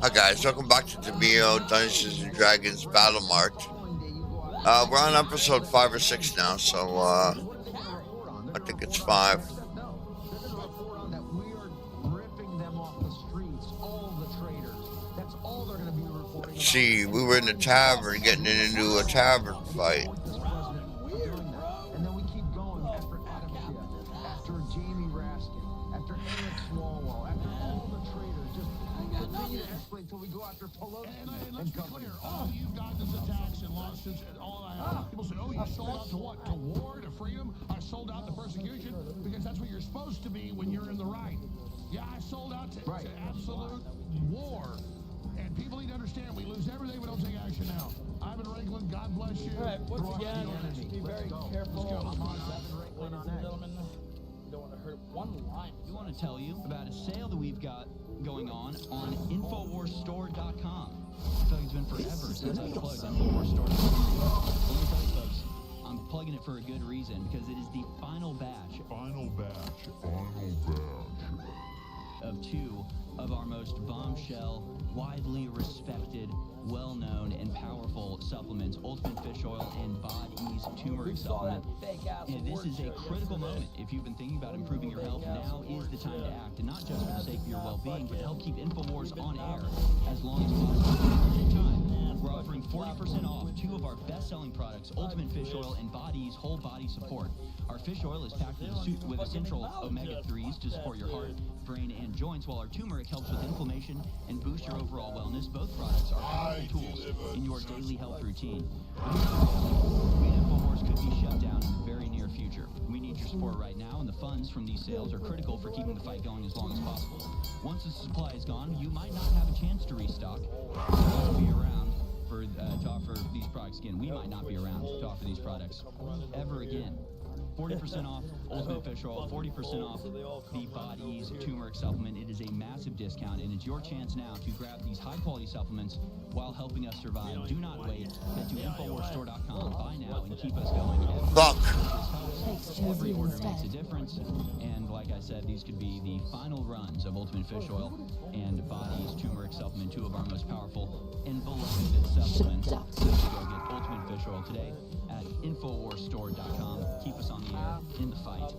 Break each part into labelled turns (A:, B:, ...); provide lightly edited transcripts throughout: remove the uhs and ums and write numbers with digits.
A: Hi guys, welcome back to Demeo Dungeons and Dragons Battlemarked. We're on episode 5 or 6 now, so I think it's 5. Let's see, we were in the tavern getting into a tavern fight.
B: You've got this attacks and lawsuits and all that. People say, oh, you sold out to what? To war, to freedom? I sold out to persecution because that's what you're supposed to be when you're in the right. Yeah, I sold out to absolute war. And people need to understand we lose everything if we don't take action now. Ivan Ranklin, God bless you.
C: All right, once again, be very careful. Ladies and gentlemen, you don't want to hurt one line.
D: We want to tell you about a sale that we've got going on InfoWarsStore.com. I feel like it's been forever since I plugged InfoWarsStore.com. Let me tell you, folks, I'm plugging it for a good reason, because it is the final batch of 2 of our most bombshell, widely respected, well-known, and powerful supplements, Ultimate Fish Oil and Body's Turmeric Supplement. And this is a critical moment. If you've been thinking about improving your health, now is the time to act, and not just for the sake of your well-being, but to help keep InfoWars on air as long as possible. We're offering 40% off 2 of our best-selling products, Ultimate Fish Oil and Body's Whole Body Support. Our fish oil is packed with essential omega-3s to support your heart, brain, and joints, while our turmeric helps with inflammation and boosts your overall wellness. Both products are powerful tools in your daily health routine. InfoWars could be shut down in the very near future. We need your support right now, and the funds from these sales are critical for keeping the fight going as long as possible. Once the supply is gone, you might not have a chance to restock. To be around to offer these products again. We might not be around to offer these products ever again. 40% off Ultimate Fish Oil, 40% off the Body's Turmeric Supplement. It is a massive discount, and it's your chance now to grab these high-quality supplements while helping us survive. Do not wait. Head to InfoWarsStore.com. Buy now and keep us going. Every order makes a difference, and like I said, these could be the final runs of Ultimate Fish Oil and Body's Turmeric Supplement, 2 of our most powerful and beloved supplements. So go get Ultimate Fish Oil today at InfoWarsStore.com. Keep us on the air, in the fight.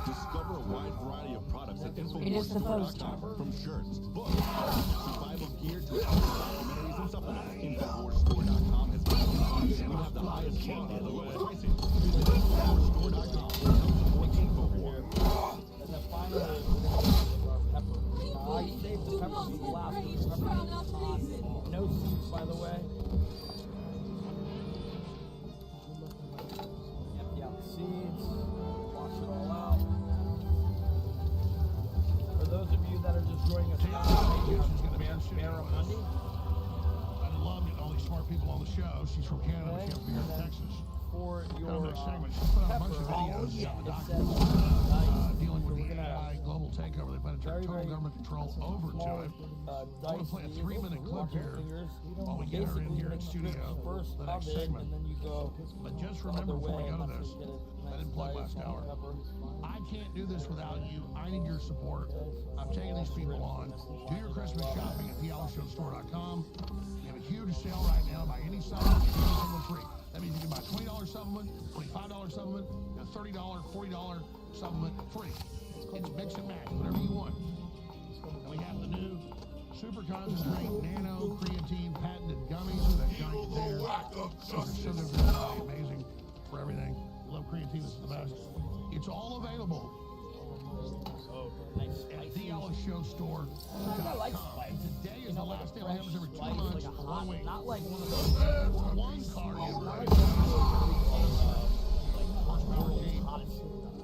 E: Discover a wide variety of products at
F: InfoWarsStore.com.
E: From shirts, books, survival gear to documentaries and supplements. InfoWarsStore.com has been and we have the highest quality at the lowest pricing. Visit InfoWarsStore.com to help support InfoWars.
C: And the final is pepper. I saved the pepper for last. No seeds, by the way. Empty out the seeds. Wash it all out. For those of you that are just joining us now, Barramundi.
B: I love getting all these smart people on the show. She's from Canada. She's from here in Texas.
C: For your
B: Next segment, she's put out a bunch of videos dealing with the AI global takeover. They've been total government control over to it. I want to play a 3-minute clip here while we get her in here in studio for the next segment. But just remember before we go to this, I didn't plug last hour. I can't do this without you. I need your support. I'm taking these people on. Do your Christmas shopping at thealishowstore.com. We have a huge sale right now. Buy any supplement, you get something free. That means you can buy a $20 supplement, $25 supplement, a $30, $40 supplement free. It's mix and match, whatever you want. And we have the new super concentrate nano creatine patented gummies with that giant container. So they're amazing for everything. Love creatine, this is the best. It's all available at thealishowstore.com. Today is the last day. We have this every 2 months, 1 week.
C: Not like one of those.
B: One card in right.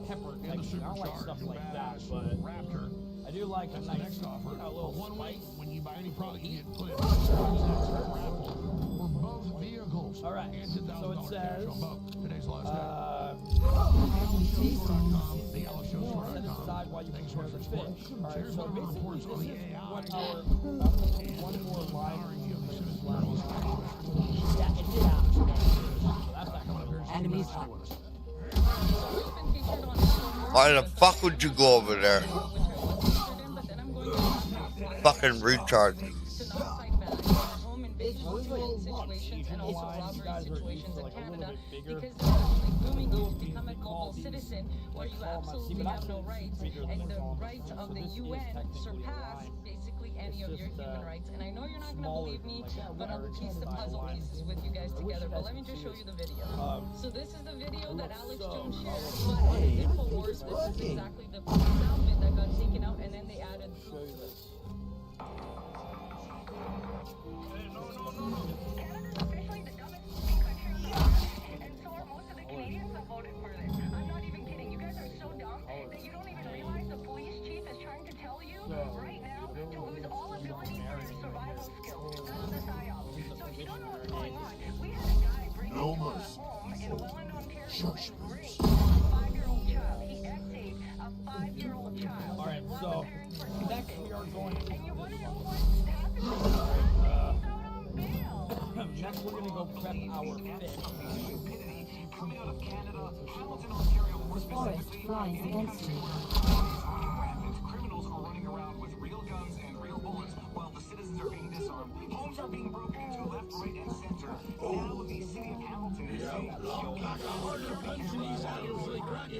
C: Pepper
B: In the
C: texture. I don't like stuff
B: supercharged,
C: like that,
B: badass
C: but
B: Raptor.
C: I do like a
B: That's
C: nice,
B: the next offer.
C: a little
B: 1 week,
C: spice.
B: when you buy any product, you get put in raffle for both vehicles.
C: All right.
B: And $10,000
C: So it
B: cash
C: says,
B: on both. Today's the last day.
C: Set aside while you prepare the fish. All right,
B: Here's
C: so
B: one of the
C: basically
B: reports
C: this
B: on the
C: is
B: AI.
C: one more live.
B: Yeah,
C: it did happen. So that's not
B: coming up here.
F: Enemies.
A: Why the fuck would you go over there? Fucking retard.
F: To not fight back in home invasion situations and also robbery situations in Canada because they're actually grooming you to become a global citizen where you absolutely have no rights and the rights of the UN surpass basically any of your human rights. And I know you're not going to believe me, but I'll piece the puzzle pieces with you guys together. But let me just show you the video. So this is the video that Alex Jones shared, but on the InfoWars, this is exactly the sound bit that got taken out, and then they added.
G: Canada's officially the dumbest fucking country on the planet, and so are most of the Canadians that voted for this. I'm not even kidding. You guys are so dumb that you don't even realize the police chief is trying to tell you right now to lose all ability for your survival skills. That's the psyop. So if you don't know what's going on, we had a guy break into a home in Welland, Ontario, and rape a 5-year-old child. He essayed a 5-year-old child.
C: All right,
G: while
C: so
G: the parents were
C: next
G: sleeping.
C: we are going.
G: And you want to know what's happening? He's out on bail.
C: Next, we're gonna go prep our fish.
E: Coming out of Canada, Hamilton, Ontario, more
H: Forest
E: specifically,
H: flies against you.
E: rampant. Criminals are running around with real guns and real bullets while the citizens are being disarmed. Homes are being broken into left, right, and center. Now the city of Hamilton is saying,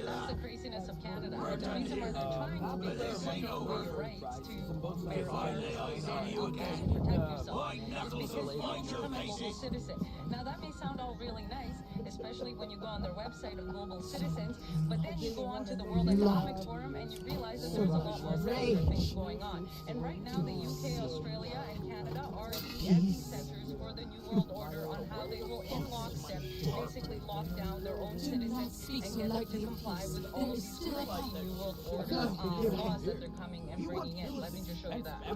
F: That's the craziness of Canada. The reason why they're trying to be there is take away your rights to your own and protect yourself is because you don't become a global citizen. Now that may sound all really nice, especially when you go on their website of global citizens, but then you go on to the World Economic Forum and you realize that there's a lot more secular things going on. And right now the UK, Australia, and Canada are the epicenters for the New World Order on how they will in lockstep basically lock down their own citizens and get them to comply with all these crazy New World Order laws that they're coming and bringing in. Let me just show you that. So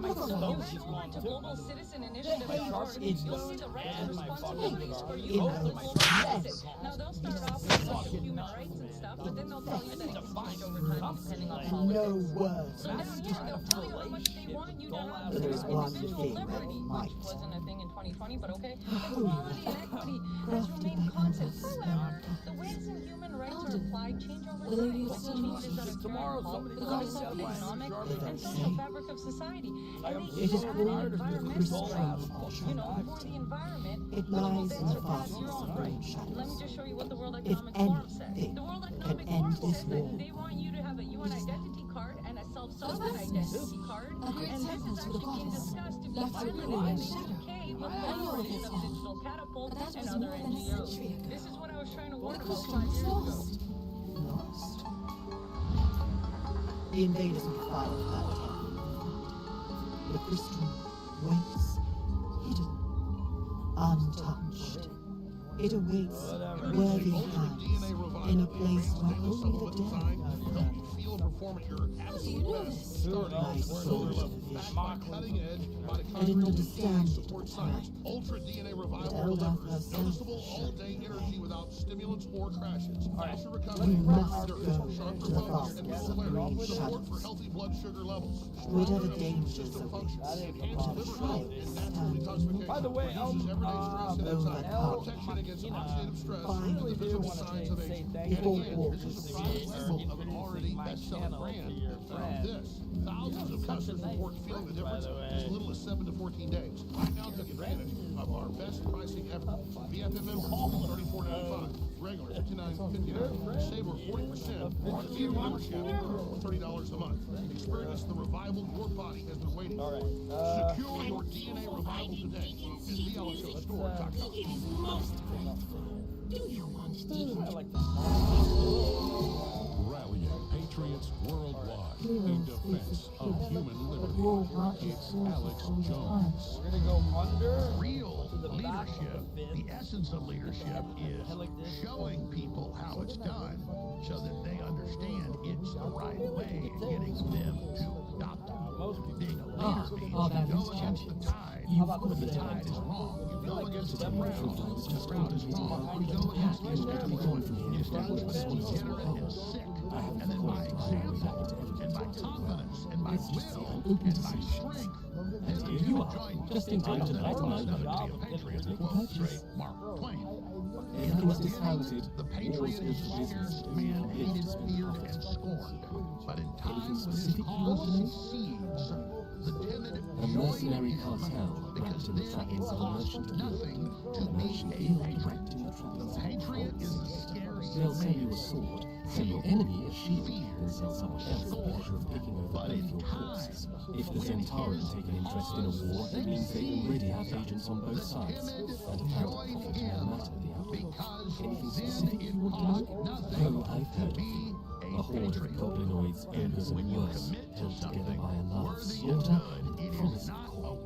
F: if you go on to Global Citizen Initiative.org, you'll see the rights and responsibilities for you as a global citizen. Now they'll start off with some human rights and stuff, but then they'll tell you that it can change over time depending on politics. So down here they'll tell you how much they want you to have individual liberty, which wasn't a thing in 2020, but okay. Equality and equity has remained constant. However, the ways in human rights are applied change over time with changes that occur in political, economic, and social fabric of society. And they even added environmental rights. You know, for the environment, which then surpass your own rights. Let me just show you what the World Economic Forum says. The World Economic Forum says that they want you to have a UN identity card and a self-sovereign identity card, and this is actually being discussed to be piloted in the UK with collaboration of Digital Catapult and other NGOs. This is what I was trying to warn about 5 years ago.
H: Lost. The invaders will follow that town. The crystal waits, hidden, untouched. It awaits worthy hands in a place where only the dead
B: Feel and perform at your absolute best.
H: my soul's vision.
B: Cutting edge,
H: I didn't understand it at the
B: science.
H: time.
B: Ultra DNA revival
H: Eldar
B: delivers
H: herself
B: noticeable all-day energy without stimulants or crashes. Faster
H: We
B: recovery,
H: must
B: there is
H: go
B: sharper
H: to the
B: focus
H: fast
B: and
H: green
B: clarity. Support
H: shadows.
B: for healthy blood sugar levels.
H: Whatever dangers
B: System
H: await,
B: functions, enhanced liver health, and natural
H: stand
B: detoxification.
C: By the way,
B: Reduces everyday stress and anxiety.
H: overcome.
B: Protection against oxidative stress
H: Fine.
B: and the
C: really do
B: visible
C: want to
B: signs
C: say
B: of aging.
C: thank
B: And
H: you
B: again,
H: for
B: this is a prime
C: introducing
B: example of an already
C: my
B: best-selling
C: channel
B: brand.
C: to your
B: Now
C: friend.
B: this, thousands of customers report feeling the difference in as little as 7 to 14 days. I now take advantage of our best pricing ever. BFM members, $34.95. Regular, $59.59. Save over 40% on the tier membership for $30 a month. Experience the revival your body has been waiting for. Secure your DNA revival today at theologistore.com.
C: I like
B: Rallying patriots worldwide in defense of human liberty. It's Alex Jones.
C: We're gonna go under.
B: Real
C: to the back
B: leadership,
C: of the
B: the
C: bin.
B: essence of leadership is
C: Like this.
B: showing people how it's done so that they understand it's the right way and getting them to adopt it.
C: Most people.
B: Being a leader means you go against the tide when the tide is wrong. You go against the crowd when the crowd is wrong. You go against the establishment. The establishment is degenerate and sick. And then by example, and by confidence, and by will, and by strength, then you will join just in time to the next one. Another to be a patriot, to quote straight Mark Twain. The patriot is the scarce man, hated, feared, and scorned. But in times when his cause succeeds, the timid
H: A mercenary cartel wrapped in the trappings of a merchant guild. And the merchant guild wrapped in the trappings of a They'll sell you a sword, sell your enemy a shield, and sell someone else the pleasure of picking over both your corpses. If the Centauri take an interest in a war, that means they already have agents on both sides, and account profit no matter the outcome. Anything specific you want to know? Oh, I've heard of them. A horde of goblinoids, ogres, and worse, held together by a love of slaughter and promise of core.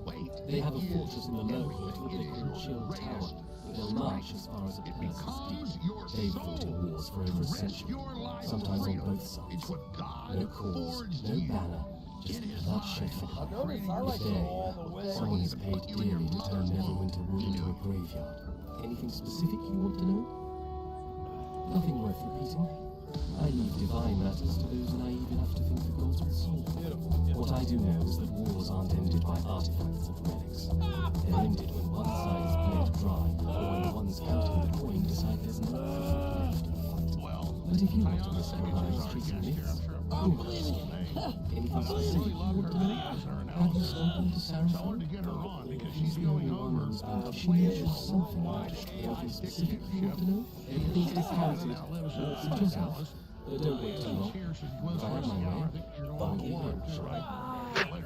H: They have a fortress in the lowland with a called Chill Tower. They'll march as far as a person's deep. They've fought in wars for over a century, sometimes on both sides. No cause, no banner, just bloodshed for hire. But there, someone is paid dearly to turn Neverwinter Wood into a graveyard. Anything specific you want to know? Nothing worth repeating. I leave divine matters to those naive enough to think the gods will solve them. What I do know is that wars aren't ended by artifacts or relics. They're ended when one side is bled dry, or when one's counting the coin decide there's no profit left in the fight. But if you want to risk your lives chasing myths, you must. Anything specific you want to know? Have you spoken to Sarah? She's the only one who's been to she mentioned something about anything specific you want to know? Please discount it. Suggest it. Don't wait too long. If I have my way, I'll give you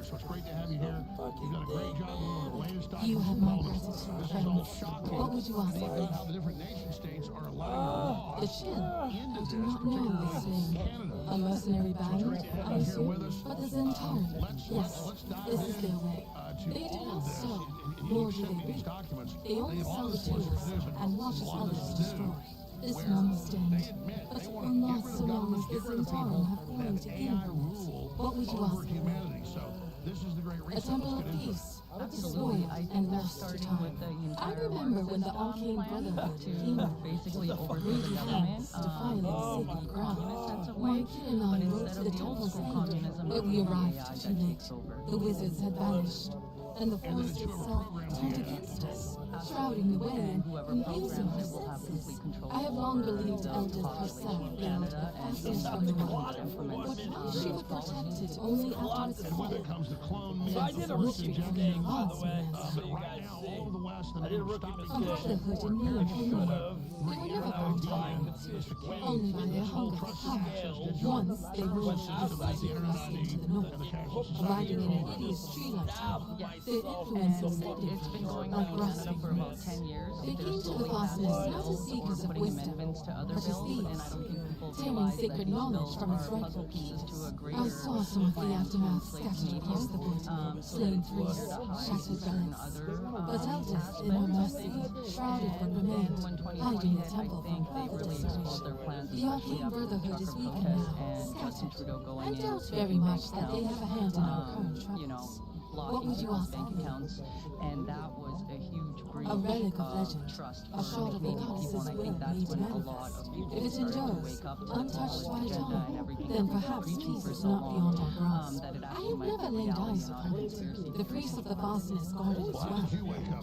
B: So it's great to have you here. You've done a great job with the latest
I: You have my gratitude, friends. What would you ask of me?
B: how the different nation states are allowing
I: The Chin? I do not know this name. A mercenary band, I assume? But the Centauri, yes, this is their way. They do not sow, nor do they reap. They only sell the tools and watch as others destroy. This one will stand, but it will not so long as the Centauri have fallen to influence. What would you ask of me? A temple of peace, destroyed and lost to time. I remember when the Arcane Brotherhood came up,
F: basically over the
I: greedy
F: government,
I: hands defiling sacred ground.
F: in a sense of
I: My
F: way,
I: kid and I
F: but
I: rode
F: instead
I: to the
F: of the old
I: temple
F: school
I: center,
F: communism,
I: but we
F: AI
I: arrived
F: that
I: too late.
F: takes over.
I: The wizards had vanished, and the forest itself turned against us, shrouding the way and confusing our senses. I have long believed Eldith herself veiled the fastest from the world, but she would protect it only after its fall.
C: So I did a rookie mistake, by the way, so you guys see. I did a rookie
I: A
C: mistake.
I: brotherhood in me and in me. They were never bound to violence, only by their hunger for power. Once they ruled Solasta to the north, riding in an hideous tree-like tower. Their influence extended
F: It's been going
I: like
F: on in Canada
I: grasping
F: for about
I: roots.
F: 10 years.
I: They
F: They're
I: came to the
F: slowly
I: fastness
F: passing
I: not as
F: bills
I: seekers
F: or
I: of
F: putting
I: wisdom,
F: amendments to other
I: but as
F: bills, and I
I: thieves,
F: don't think people
I: tearing
F: realize that
I: sacred
F: these
I: knowledge
F: bills
I: from its
F: are puzzle
I: rightful
F: pieces to a
I: keepers.
F: greater
I: I saw some of the
F: plan to
I: aftermath
F: enslave
I: scattered across the wood,
F: so that
I: slain
F: it's easier
I: priests,
F: to hide
I: shattered
F: certain
I: relics.
F: other
I: But Eldith, in her
F: aspects of
I: mercy,
F: things.
I: shrouded what
F: And
I: remained,
F: then when 2020
I: hiding the
F: hit, I
I: temple
F: think
I: from
F: they
I: further
F: really
I: discovery.
F: exposed their plans,
I: The
F: especially
I: Arcane
F: after the
I: Brotherhood is
F: trucker
I: weakened
F: protest
I: now,
F: and Justin
I: scattered.
F: Trudeau going
I: I
F: in,
I: doubt
F: taking
I: very much
F: bank
I: that they have a hand in our current
F: accounts, you know,
I: troubles. What
F: blocking
I: would you
F: people's
I: ask
F: bank
I: of me?
F: accounts, and that was a huge breach
I: A relic of legend,
F: trust
I: a
F: for
I: shard of the
F: Canadian people,
I: goddess's
F: and I
I: will
F: think that's
I: made
F: when a lot
I: manifest.
F: of people
I: If it
F: started to
I: endures,
F: wake up to the
I: untouched by
F: globalist agenda and
I: time,
F: everything
I: then
F: that we've been
I: perhaps
F: preaching
I: peace
F: for
I: is
F: so
I: not
F: long,
I: beyond our grasp.
F: that it
I: I
F: actually
I: have
F: might
I: never
F: be
I: laid
F: reality,
I: eyes
F: not
I: upon
F: a
I: it.
F: conspiracy.
I: The priests of the fastness guarded its well,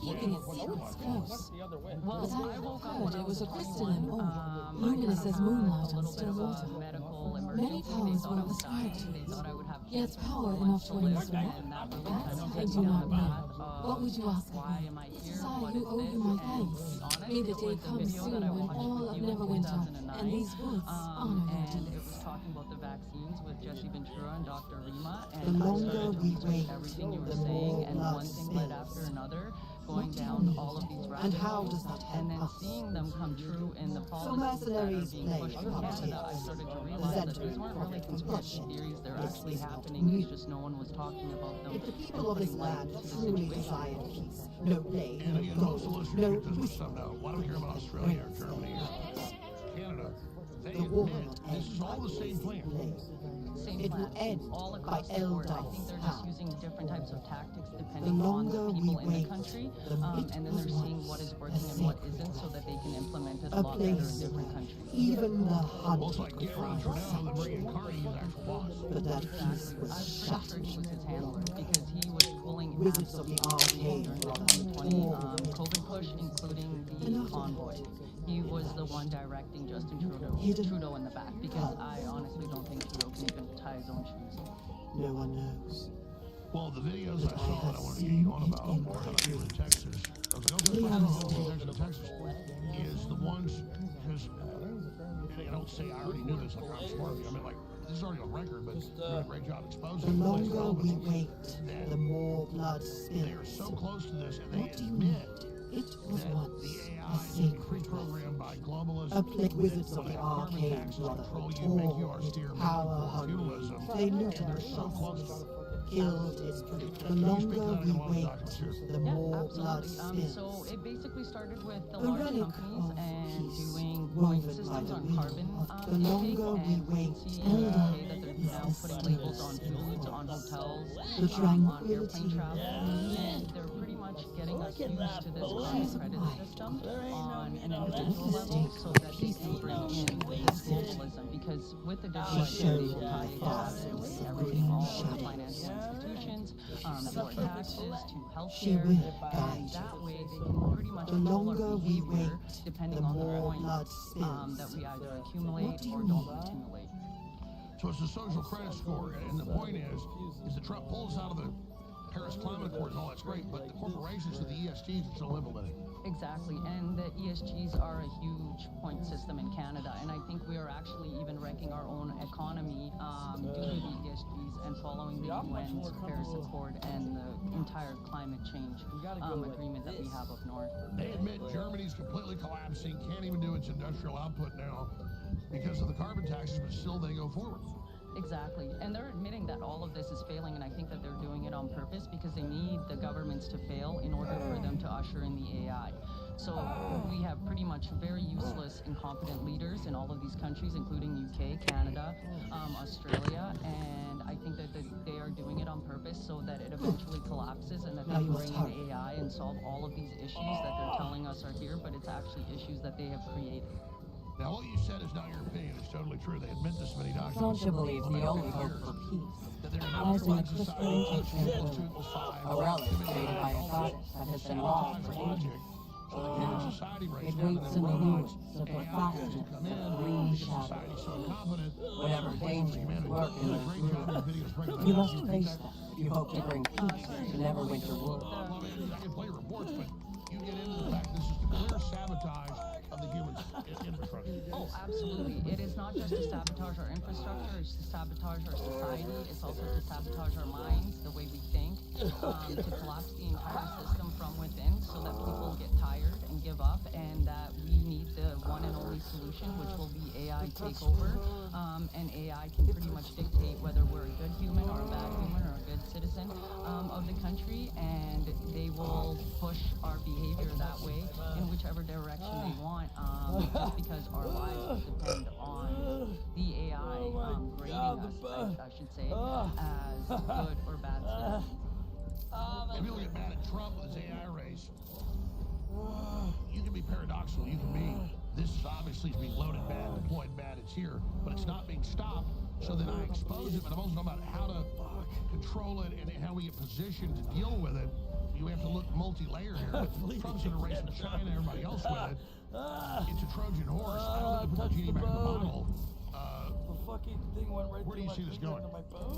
I: keeping its secrets close.
C: The other way.
F: Well,
I: But I
F: I woke up
I: heard
F: when I
I: it was a
F: 21,
I: crystalline orb,
F: I
I: luminous
F: kind of
I: as
F: had
I: moonlight
F: a
I: on
F: little
I: still
F: bit of
I: water.
F: a medical
I: Many
F: emergency. They
I: powers
F: thought
I: were
F: I was dying.
I: ascribed to
F: They
I: it,
F: thought I would have
I: yet
F: cancer,
I: power
F: no
I: enough
F: life
I: to
F: live,
I: resurrect.
F: and that really
I: That
F: kind of
I: I
F: put
I: do
F: me on
I: not
F: a
I: know.
F: path
I: What
F: of
I: would you ask of
F: why
I: me?
F: am I here?
I: Decide
F: What
I: who
F: is
I: owe
F: this?
I: you my
F: And to
I: thanks.
F: be honest,
I: May the
F: it
I: day
F: was a
I: come
F: video
I: soon
F: that I
I: when
F: watched
I: all
F: with
I: of
F: you in
I: Neverwinter
F: 2009,
I: and these woods honor their
F: and it
I: deeds.
F: was talking about the vaccines with Jesse Ventura and Dr. Rima, and
J: The
F: I
J: longer
F: started to
J: we
F: research
J: wait,
F: everything you were
J: the
F: saying,
J: more
F: and
J: blood
F: one thing led
J: spills.
F: after another, going
J: What do you
F: down
J: need?
F: all of these rabbit
J: And how
F: holes,
J: does that
F: and then
J: help us?
F: seeing them come true in the policies that are
J: mercenaries
F: being
J: play
F: pushed in
J: politics.
F: Canada, I started to realize that these weren't really conspiracy theories, they're actually happening, it's just no one was talking about them.
J: If the
F: and
J: people of this
F: putting light
J: land
F: to the
J: truly
F: situation.
J: desired peace, no blade,
B: And
J: no
B: again,
J: gold,
B: most listeners
J: no
B: get this
J: whiskey,
B: stuff now. Why do we care about Australia or Germany or Canada? They
J: the war
B: admit
J: will not
B: this
J: end
B: is all the same plan.
F: Same
J: It will
F: plan,
J: end
F: all
J: by
F: across the board. I
J: Eldith's
F: think they're just
J: power.
F: using different types of tactics
J: The
F: depending on the
J: longer we
F: people in the
J: wait,
F: country,
J: the
F: and then they're seeing what is working and what isn't, so that they can implement it a
J: a
F: lot better in
J: place
F: different
J: where
F: countries.
J: even the
B: Well, it's
J: hunted
B: like
J: could
B: Game of
J: find
B: Thrones now, they're
J: such.
B: bringing Carney as actual boss.
J: But that peace
F: Exactly.
J: was
F: I'm pretty sure
J: shattered.
F: he was his handler because he was pulling
J: Wizards of the
F: absolutely
J: Arcane
F: during the 2020 COVID push, including the convoy. He was the one directing Justin Trudeau in the back, because I honestly don't think Trudeau can even tie his own shoes.
J: No one knows.
B: Well, the videos I saw that I wanted to get you on about that I do in Texas, I was like, okay, in Texas is the ones, because, and I don't say I already knew this, like I'm smart, I mean, like, this is already on record, but you're doing a great job exposing
J: The
B: it.
J: longer we wait, the more blood
B: They are so
J: spills.
B: close to this, and they
J: What do you mean?
B: admit
J: It was
B: that
J: once
B: the
J: a
B: AI is
J: sacred
B: pre-programmed by globalists.
J: A plague wizards
B: so
J: of the
B: that carbon
J: arcane
B: taxes
J: brotherhood
B: control you, make you
J: tore
B: austere,
J: its
B: make you
J: power
B: for
J: hungry.
B: feudalism.
J: They looted
B: And
J: our
B: they're so close.
J: shops, killed its people. The
B: Can you speak to
J: longer
B: that
J: we
B: in one of the
J: wait,
B: documents here?
J: the more blood
F: Absolutely.
J: spills.
F: So it basically started with the
J: A
F: large
J: relic
F: companies
J: of
F: and
J: peace,
F: doing
J: woven
F: point
J: by
F: systems
J: the
F: on
J: will
F: carbon
J: of the
F: intake,
J: longer we
F: and we
J: wait,
F: can see
J: the
F: in the UK
J: longer
F: that they're
J: is
F: now
J: the
F: putting labels on
J: stillness
F: foods,
J: and
F: on hotels,
J: the
F: on
J: tranquility
F: airplane travel, and they're pretty much getting us used to this carbon credit system on an individual level so that they can bring in this globalism, because with the digitalization they will tie into absolutely everything, all of the financial institutions, to our taxes, to healthcare, and that way they can pretty much
J: The
F: control
J: longer
F: our
J: we
F: behavior
J: wait,
F: depending
J: the
F: on the
J: more
F: points
J: blood spills.
F: that we either accumulate
J: What do you
F: or don't
J: mean?
F: accumulate.
B: So it's a social credit score, and the point is that Trump pulls out of the Paris Climate Accord, and all that's great, but the corporations of the ESGs are still implementing.
F: Exactly, and the ESGs are a huge point system in Canada, and I think we are actually even wrecking our own economy due to the ESGs and following the UN's Paris Accord and the entire climate change agreement that we have up north.
B: They admit Germany's completely collapsing, can't even do its industrial output now because of the carbon taxes, but still they go forward.
F: Exactly, and they're admitting that all of this is failing, and I think that they're doing it on purpose because they need the governments to fail in order for them to usher in the AI. So we have pretty much very useless, incompetent leaders in all of these countries, including UK, Canada, Australia, and I think that they are doing it on purpose so that it eventually collapses and that they bring in AI and solve all of these issues that they're telling us are here, but it's actually issues that they have created.
B: Now, what you said is not your opinion. It's totally true. They admit this many documents.
K: Soldier believes the only hope for peace
B: that they're
K: lies in a
B: society,
K: crystalline
B: equals
K: tranquility, a relic created by a goddess that has been lost for ages. Now, it waits in the ruins of the fire
B: come in,
K: green
B: society
K: shadow.
B: so confident,
K: Whatever dangers lurk in
B: a
K: this
B: great
K: room,
B: job in videos breaking that
K: you
B: down.
K: must face them if you hope to bring peace to Neverwinter Wood.
B: Well, I can play reports, but you get into the fact this is the clear sabotage of the human infrastructure.
F: Oh, absolutely. It is not just to sabotage our infrastructure, it's to sabotage our society, it's also to sabotage our minds, the way we think, to collapse the entire system from within so that people get tired and give up, and that we need the one and only solution, which will be AI takeover. And AI can pretty much dictate whether we're a good human or a bad human or a good citizen of the country, and they will push our behavior that way in whichever direction they want, just because our lives will depend on the AI grading us, I should say, as good or bad citizens.
B: And people get mad at Trump with his AI race. You can be paradoxical. You can be, this is obviously being loaded bad, deployed bad, it's here, but it's not being stopped. So then I expose it, but I'm also talking about how to control it and how we get positioned to deal with it. You have to look multi-layer here. Trump's in a race with China, everybody else with it. It's a Trojan horse. I don't think they put the genie back in the bottle.
C: Fucking thing went right
B: Where do you see this going?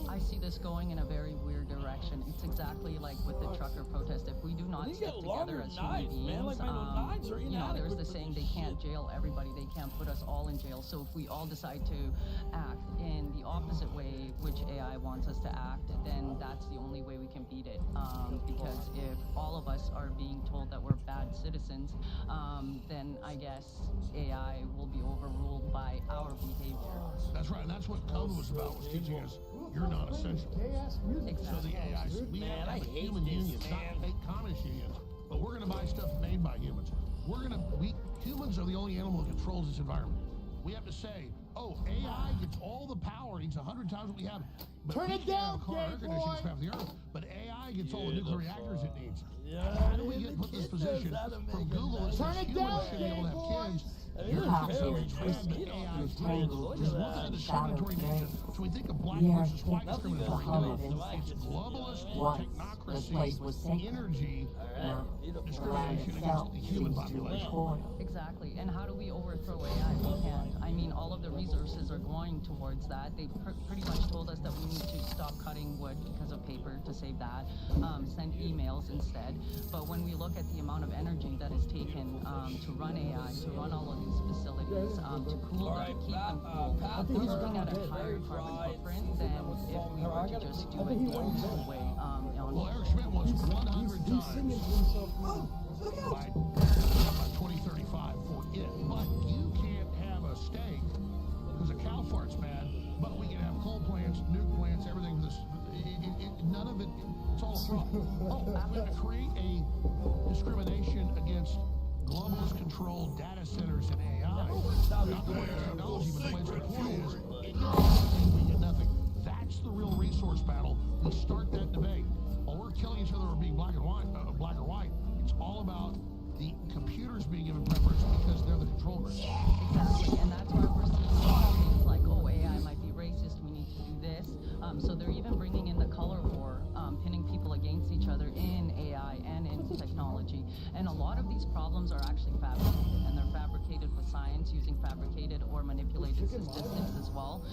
F: I see this going in a very weird direction. It's exactly like with the trucker protest. If we do not stick together as human beings, there's the saying, they can't jail everybody, they can't put us all in jail. So if we all decide to act in the opposite way, which AI wants us to act, then that's the only way we can beat it. Because if all of us are being told that we're bad citizens, then I guess AI will be overruled by our behavior.
B: That's right, and that's what COVID was about, was teaching us you're not essential. So the AI, we have a human union, not fake communist unions, but we're going to buy stuff made by humans. Humans are the only animal that controls this environment. We have to say, oh, AI gets all the power, it needs 100 times what we have. But
C: Turn it down,
B: air conditioning half the earth, but AI gets all the nuclear reactors it needs. How do we put this position from Google that says humans should be able to have kids? You're so twisted, but AI is tangled. Just look at the discriminatory nature. So we think of black versus white discriminatory. No, it's globalist, technocracy, energy, discrimination against the human population.
F: Exactly. And how do we overthrow AI? We can't. I mean, all of the resources are going towards that. They pretty much told us that we need to stop cutting wood because of paper to
K: save that, send emails instead. But when we look at the amount of energy that is taken to run AI, to run all of these facilities, to cool them, keep them cool, we're looking at a higher carbon footprint than if we were to just do it the old school way.
B: Well, Eric Schmidt wants 100 times by 2035 for it. But you can't have a steak because a cow fart's bad, but we can have coal plants, nuke plants, everything. None of it, it's all a fraud. Oh, we're going to create a discrimination against globalist controlled data centers and AI. Not the way of technology, but the way it's deployed is we get nothing. That's the real resource battle. We start that debate. While we're killing each other or being black or white, it's all about the computers being given preference because they're the control group.
K: Exactly, and that's why we're seeing things like, oh, AI might be racist, we need to do this. So they're even bringing in the color war, pinning people against each other in AI and in technology. And a lot of these problems are actually fabricated, and they're fabricated with science using fabricated or manipulated statistics as well,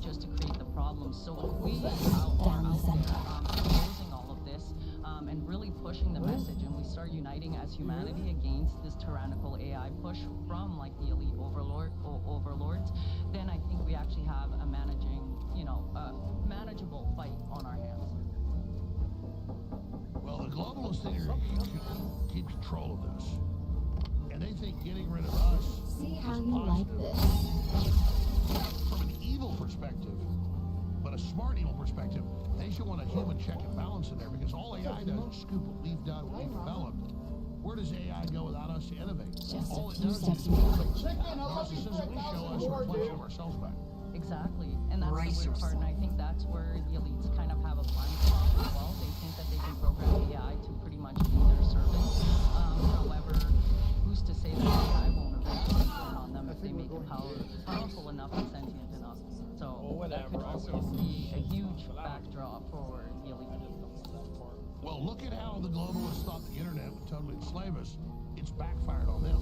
K: just to create the problems. So if we are out there exposing all of this and really pushing the message, and we start uniting as humanity against this tyrannical AI push from like the elite overlords, then I think we actually have a manageable fight on our hands.
B: Well, the globalists think they're keep control of this, and they think getting rid of us
I: See how
B: is
I: you like
B: positive.
I: this.
B: From an evil perspective, but a smart evil perspective, they should want a human check and balance in there because all AI does is scoop what we've done, what we've developed. Where does AI go without us to innovate?
I: Just
B: All
I: a
B: it
I: few
B: does
I: steps
B: is
I: forward.
B: narcissism. We show us a reflection of ourselves back.
K: Exactly, and that's the weird part, and I think that's where the elites kind of have a blind spot as well. They think that they can program AI to pretty much be their servant. However, who's to say that AI won't eventually turn on them if they make it powerful enough and sentient enough? So that could also be a huge backdrop for the elite.
B: Well, look at how the globalists thought the internet would totally enslave us. It's backfired on them.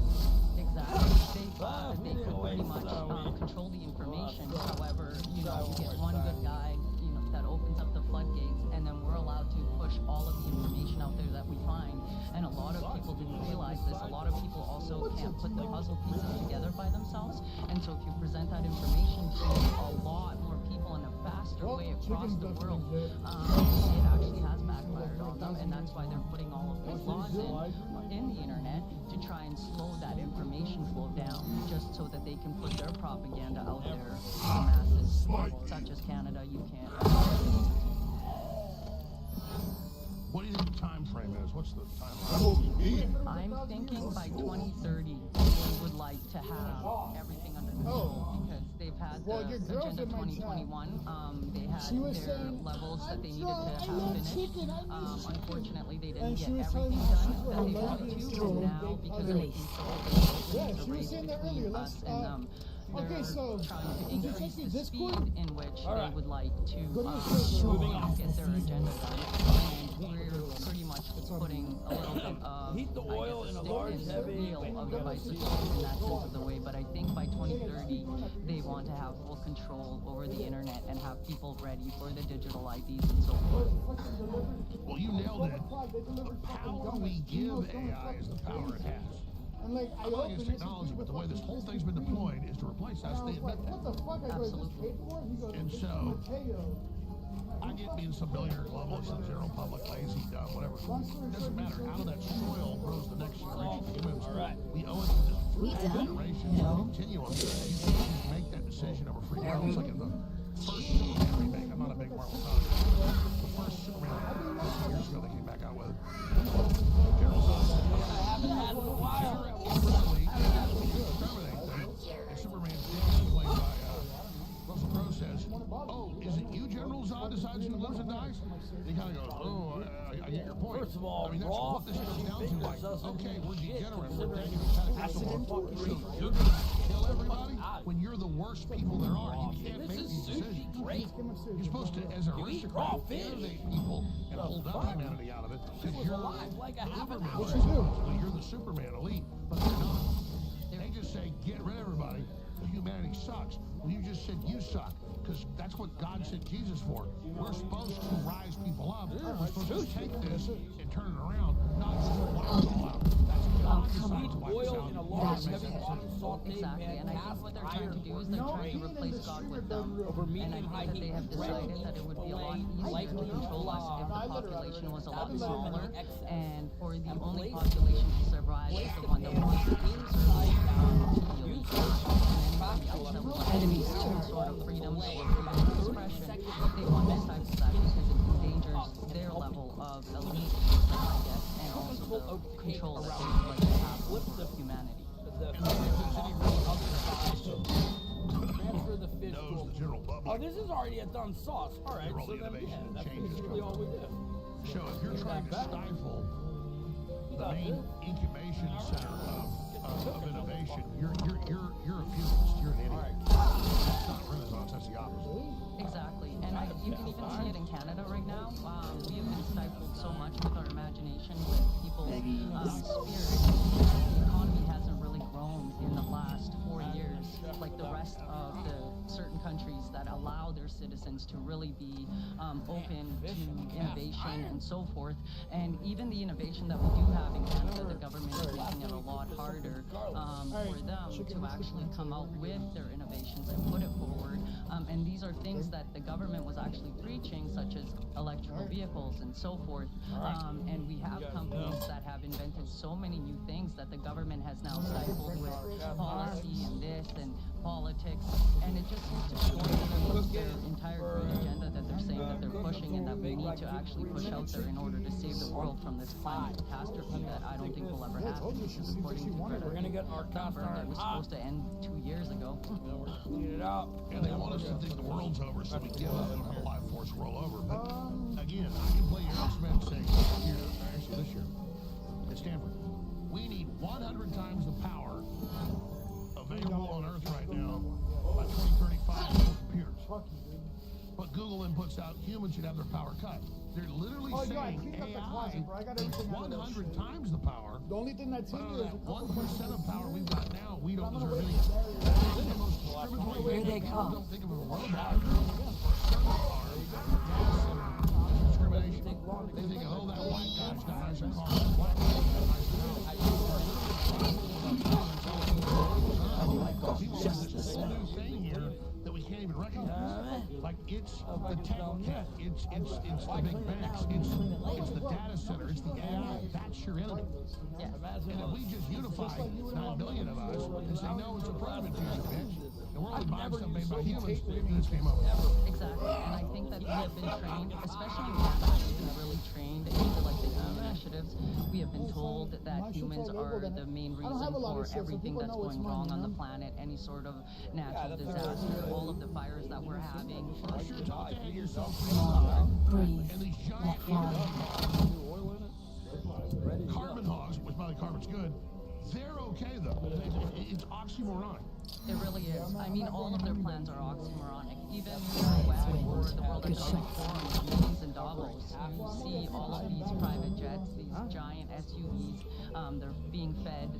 K: Exactly. They thought that they could pretty much control the information. However, you get one good guy, that opens up the floodgates, and then we're allowed to push all of the information out there that we find. And a lot of people didn't realize this. A lot of people also can't put the puzzle pieces together by themselves. And so if you present that information to a lot more people in a faster way across the world, it actually has backfired on them. And that's why they're putting all of these laws in the internet to try and slow that information flow down, just so that they can put their propaganda out there to the masses, such as Canada, UK.
B: What do you think the time frame is? What's the timeline?
K: I'm thinking by 2030, they would like to have everything under control because they've had the Agenda 2021. They had their levels that they needed to have finished. Unfortunately, they didn't get everything done that they wanted to. And now, because of the control, race between us and them. They're trying to increase the speed in which they would like to get their agenda done. And we're pretty much putting a little bit of
C: Heat the oil in a large,
K: stick in the
C: heavy
K: wheel of the bicycle in that sense of the way. But I think by 2030, they want to have full control over the internet and have people ready for the digital IDs and so forth.
B: Well, you nailed it. The power we give AI is the power it has. I'm not against technology, but the way this whole thing's been deployed is to replace us. They admit that.
K: Absolutely.
B: And so, I get being some billionaire globalist and the general public, lazy, dumb, whatever. It doesn't matter. Out of that soil grows the next generation of humans. We owe it to the first generation to continue on this. You make that decision over free will. It's like in the first Superman remake. I'm not a big Marvel fan. The first Superman, 50 years ago, they came back out with General Solasta. And Superman's played by Russell Crowe says, "Oh, is it you, General Zod, decides who lives and dies?" And he kind of goes, "Oh, I get your point."
C: First of all,
B: I mean, that's
C: raw
B: what this comes down to. Like, okay, we're degenerate, we're taking
C: acid and fucking
B: so you're gonna kill everybody when you're the worst people there are. You can't make these decisions. You're supposed to, as an aristocrat, innovate people and hold up humanity out of it because you're
C: like a half an
B: hour. You're the Superman elite, but they're not. They just say, get rid of everybody. Humanity sucks. Well, you just said you suck, because that's what God sent Jesus for. We're supposed to rise people up. We're just take this and turn it around, not just wipe it all out. That's God decides to wipe us
C: Oil
B: out.
C: in a large,
B: That makes
C: heavy
B: sense.
C: bottom sauteed
K: Exactly,
C: pan,
K: and I think
C: cast
K: what they're trying to do is they're trying to replace God with them.
C: over
K: And I
C: medium
K: think
C: high
K: that they
C: heat,
K: have decided that it would be a lot easier to control us if the population was a lot smaller, and for the only population to survive is the one that wants to serve the elite class, and anybody else that would like
I: Enemies
K: some sort of freedoms or freedom of expression, they want this type of that because it endangers their level of elite, I guess, and also the control that they would like to have over humanity.
C: Transfer the fish
B: Knows the general
C: Oh,
B: public.
C: this is already a done sauce. All right,
B: Roll
C: so
B: the
C: then, yeah,
B: innovation
C: that's
B: changes
C: basically all we do.
B: So if you're trying to stifle the main incubation center of innovation, you're a futurist. You're an idiot. That's not Renaissance. That's the opposite.
K: Exactly, and you can even see it in Canada right now. We have been stifled so much with our imagination, with people's spirit. The economy hasn't really grown in the last 4 years, like the rest of the certain countries that allow their citizens to really be open to innovation and so forth. And even the innovation that we do have in Canada, the government is making it a lot harder for them to actually come out with their innovations and put it forward. And these are things that the government was actually preaching, such as electrical vehicles and so forth. And we have companies that have invented so many new things that the government has now stifled with policy and this and politics. And it just seems to be going against their entire green agenda that they're saying that they're pushing, and that we need to actually push out there in order to save the world from this climate catastrophe that I don't think will ever happen. Because according to Greta
C: We're gonna get our cast
K: Thunberg, it
C: iron
K: was
C: hot.
K: supposed to end 2 years ago.
C: Clean it out.
B: And they want us to think the world's over, so we give up and have a life force roll over. But again, I can play Aaron Smith saying this year, actually this year, at Stanford, we need 100 times the power available on Earth right now by 2035 for computers. But Google then puts out humans should have their power cut. They're literally saying AI is 100 times the power.
L: The only thing that's in here is
B: 1% of power we've got now, we don't deserve any of it. That's the most discriminatory
I: Here they
B: thing.
I: come.
B: Don't think of it as a robot. Discrimination. They think, oh, that white guy's got nicer car. That black guy's got nicer house. People have this whole new thing here that we can't even recognize. Like it's the tech cat, it's the big banks, it's the data center, it's the AI. That's your enemy.
K: Yes.
B: And if we just unify 9 billion of us and say, no, it's a private bitch, and we're only buying stuff made by humans, this came up.
K: Exactly, and I think that we have been trained, especially in Canada, we've been really trained into like the human initiatives. We have been told that humans are the main reason for everything that's going wrong on the planet, any sort of natural disaster, all of the fires that we're having.
I: Breathe.
B: And these giant carbon hogs, which by the carbon's good, they're okay though. It's oxymoronic.
K: It really is. I mean, all of their plans are oxymoronic. Even the Web or the World Economic Forum meetings in Davos, you see all of these private jets, these giant SUVs, they're being fed,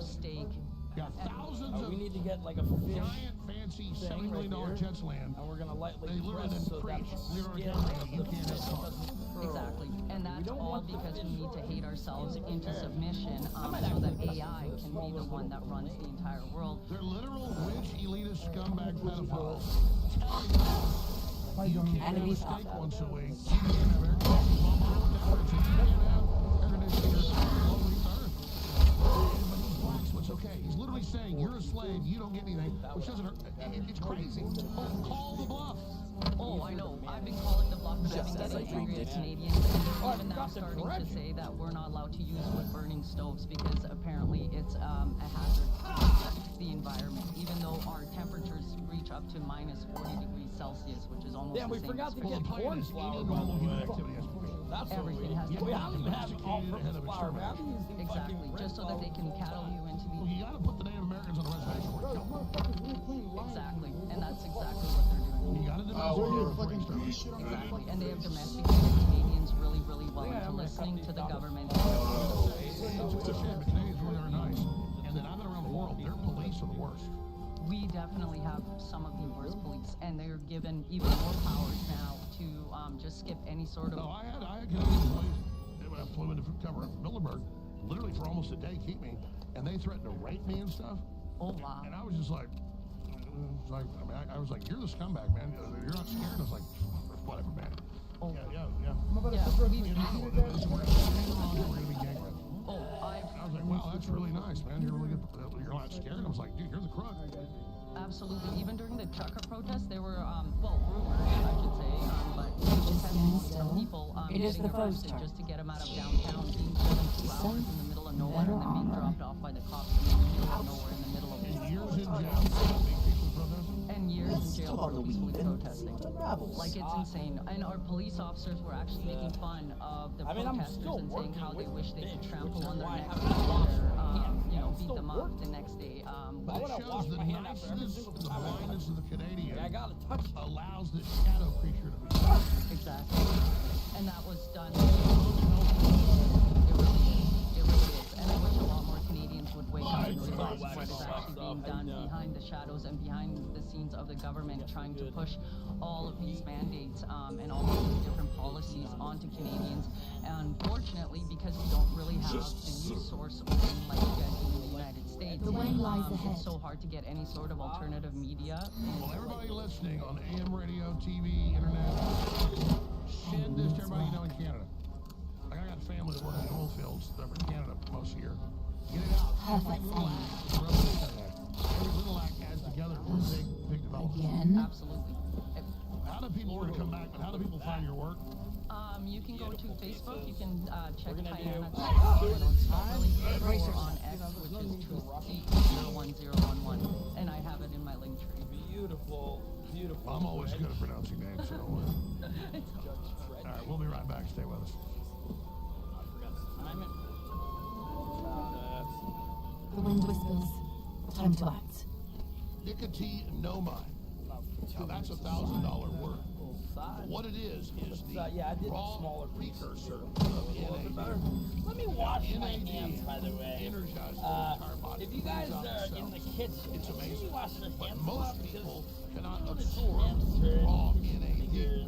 K: steak.
B: Yeah, thousands of
C: We need to get like a fish
B: giant, fancy, $7 million jets land.
C: and we're gonna lightly
B: They literally
C: press
B: then
C: so that
B: preach.
C: the
B: Zero
C: skin
B: gravity,
C: of
B: you
C: the
B: can't have
C: fish
B: fun.
C: doesn't burn.
K: Exactly, and that's all because we need to hate ourselves into submission so that AI can be the one that runs the entire world.
B: They're literal rich, elitist, scumbag pedophiles. You can't have a steak once a week. You can't have air conditioning. You can't have air conditioning all over the earth. But he's black, so it's okay. He's literally saying, you're a slave, you don't get anything, which doesn't hurt. It's crazy. Oh, call the bluff.
K: Oh, I know. I've been calling the bluff, but I've been getting angry at Canadians. And they're even now starting to say that we're not allowed to use wood-burning stoves because apparently it's a hazard to the environment, even though our temperatures reach up to minus 40 degrees Celsius, which is almost
C: Yeah,
K: the
C: we
K: same
C: forgot
K: as
C: to
B: Well,
C: get
B: the point is,
C: cornflower.
B: any normal human activity has to be.
C: That's what
K: Everything has to
C: we
K: be
C: have to have all-purpose flour, man. I've been using
K: Exactly,
C: fucking
K: just so that they can cattle you into
B: Well,
K: the...
B: you gotta put the Native Americans on the reservation where it's going.
K: Exactly, and that's exactly what they're doing.
B: You gotta domesticate it.
K: Exactly, and they have domesticated Canadians really, really well into listening to the government.
B: It's a shame, but Canadians really are nice. And then I've been around the world, their police are the worst.
K: We definitely have some of the worst police, and they're given even more powers now to just skip any sort of...
B: No, I had Canadian police cover up Bilderberg, literally for almost a day, keep me, and they threatened to rape me and stuff.
K: Oh, wow.
B: And I was just like, I was like, you're the scumbag, man. You're not scared. I was like, whatever, man.
K: Oh.
B: Yeah.
K: Yeah,
B: We're gonna be gang raped.
K: Oh,
B: I was like, wow, that's really nice, man. You're really good. You're not scared. I was like, dude, you're the crook.
K: absolutely. Even during the trucker protests, there were, rumors, I should say, but some people getting arrested just to get them out of downtown, being driven 2 hours in the middle of nowhere, and then being dropped off by the cops in the middle of nowhere in the middle of
B: Years in jail. Peaceful protesting.
K: and years in jail for peacefully protesting. Like, it's insane. And our police officers were actually making fun of the protesters and saying how they wish they could trample on their necks or, beat them up the next day.
B: But it shows the niceness and the blindness of the Canadian allows this shadow creature to be.
K: Exactly. And that was done. It really is. And I wish a lot more Canadians would wake up and realize what is actually being done behind the shadows and behind the scenes of the government trying to push all of these mandates and all of these different policies onto Canadians. And unfortunately, because we don't really have the news source open like you guys do in the United States,
I: The way lies ahead.
K: it's so hard to get any sort of alternative media.
B: Well, everybody listening on AM radio, TV, internet, send this to everybody you know in Canada. Like, I got family that work in oil fields that are in Canada most of the year. Get it out.
I: Perfect.
B: Every little act adds together for a big development.
I: Again.
K: Absolutely.
B: How do people want to come back, but how do people find your work?
K: You can go to Facebook. You can check Diana. It's really or on X, which is TruthSeek01011, and I have it in my link tree.
C: Beautiful.
B: I'm always good at pronouncing names, so. All right, we'll be right back. Stay with us.
I: The wind whispers. Time to act.
B: Nicotinomide. Now that's $1,000 word. What it is the raw precursor of NAD.
C: Let me wash my hands, by the way.
B: Energizes the entire body.
C: If you guys are in the kitchen,
B: It's amazing.
C: you wash your
B: But
C: hands
B: most
C: because
B: people cannot
C: I'm
B: absorb
C: hamster
B: raw
C: and
B: NAD.
C: fingers.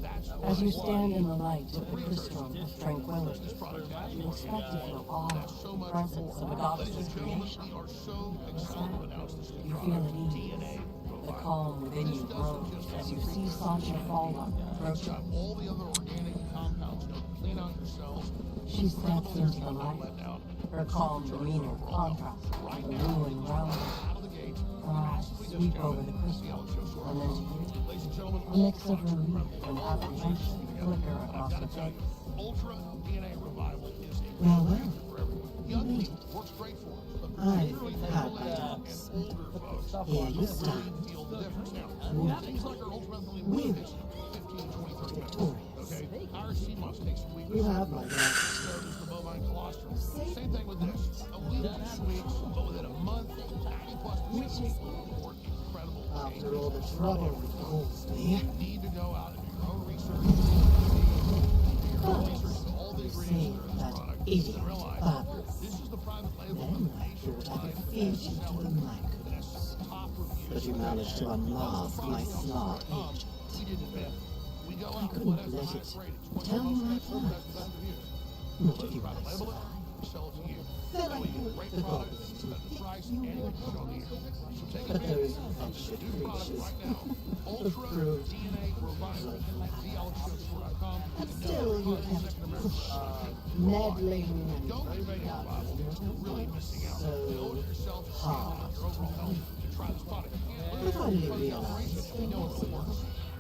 B: That's
I: As you
B: why
I: stand in the light of the crystal of tranquility,
B: this product has
I: expected for awe,
B: so much
I: presence of a
B: more.
I: goddess
B: Ladies
I: of
B: and gentlemen,
I: creation.
B: we are so excited to announce this new
I: You feel
B: product,
I: at ease.
B: DNA
I: The
B: Revival.
I: calm within you grows as you see Sasha Falla
B: It's
I: approaching.
B: got all the other organic compounds to clean out your cells.
I: She steps into the light. Her calm demeanor contrasts with the ruin around her.
B: Out of the gate,
I: Eyes sweep over the crystal, and then to you.
B: ladies and gentlemen,
I: A mix of relief and apprehension flicker across her face.
B: Ultra DNA Revival is a
I: Well,
B: for everyone. Young
I: made
B: people works great for us. But
I: I've
B: literally
I: had my
B: middle-aged
I: doubts.
B: and older folks
I: Here you stand,
B: feel the difference. Now, things like our Ultra Ethylene
I: Weary.
B: takes 15, 20, 30 minutes.
I: Victorious.
B: Okay? Our CMOS takes a week.
I: You have my doubts.
B: So does the bovine colostrum. Same thing with this. A week, 2 weeks, but within a month, 90+% of people report incredible
I: After
B: changes.
I: all the trouble it caused me,
B: You need to go out and do your own research. Do your own research on all the ingredients
I: seeing
B: that are in this
I: that
B: product.
I: idiot
B: And realize
I: Fabrice.
B: this is the private label
I: Then
B: of the
I: I
B: nation's
I: thought I could
B: line
I: feed you to
B: seller.
I: the
B: And
I: microbes.
B: it's top reviews.
I: But you managed to unmask my smart agent.
B: We didn't invent it. We go
I: I
B: out,
I: couldn't
B: whatever
I: let
B: highest
I: it
B: rated,
I: tell my
B: that's
I: plans.
B: the best reviews.
I: Not
B: Put
I: if
B: it
I: you
B: private
I: want to
B: label it,
I: survive.
B: sell it to you.
I: Then
B: That
I: I
B: way you get
I: put
B: great
I: the
B: product
I: goals
B: at the price and you put it on the air. So take
I: But
B: advantage
I: those
B: of
I: adventure
B: the new product
I: creatures
B: right now. Ultra
I: proved
B: DNA Revival. DLHStore.com.
I: And still you kept pushing, meddling, and
B: Don't get
I: breaking
B: Revival.
I: up
B: You're really missing out. Owe
I: so
B: it yourself
I: hard.
B: your overall health to try this product.
I: I finally realized
B: We know it really works.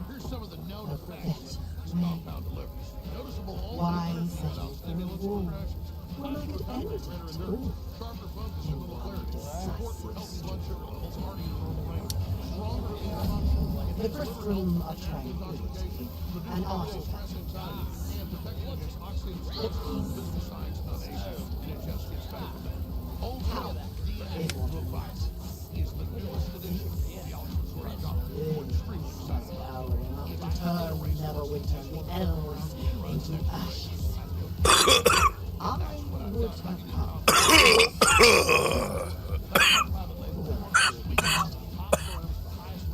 B: Here's some of the known effects this compound delivers. Noticeable only
I: Why
B: without
I: settle for
B: stimulants
I: a
B: or
I: war
B: crashes.
I: when I could end it
B: Greater
I: at all?
B: sharper focus and mental clarity. Support for healthy blood sugar levels already in the normal range. Stronger immune function.
I: The Veterum of tranquility, an artifact of peace.
B: And protecting against oxidative stress, physical signs of aging, and it just gets better from there. Ultra DNA Revival is the newest addition to the DLHStore.com. We're extremely excited about
I: Power enough to turn Neverwinter the elves into ashes. I would have come.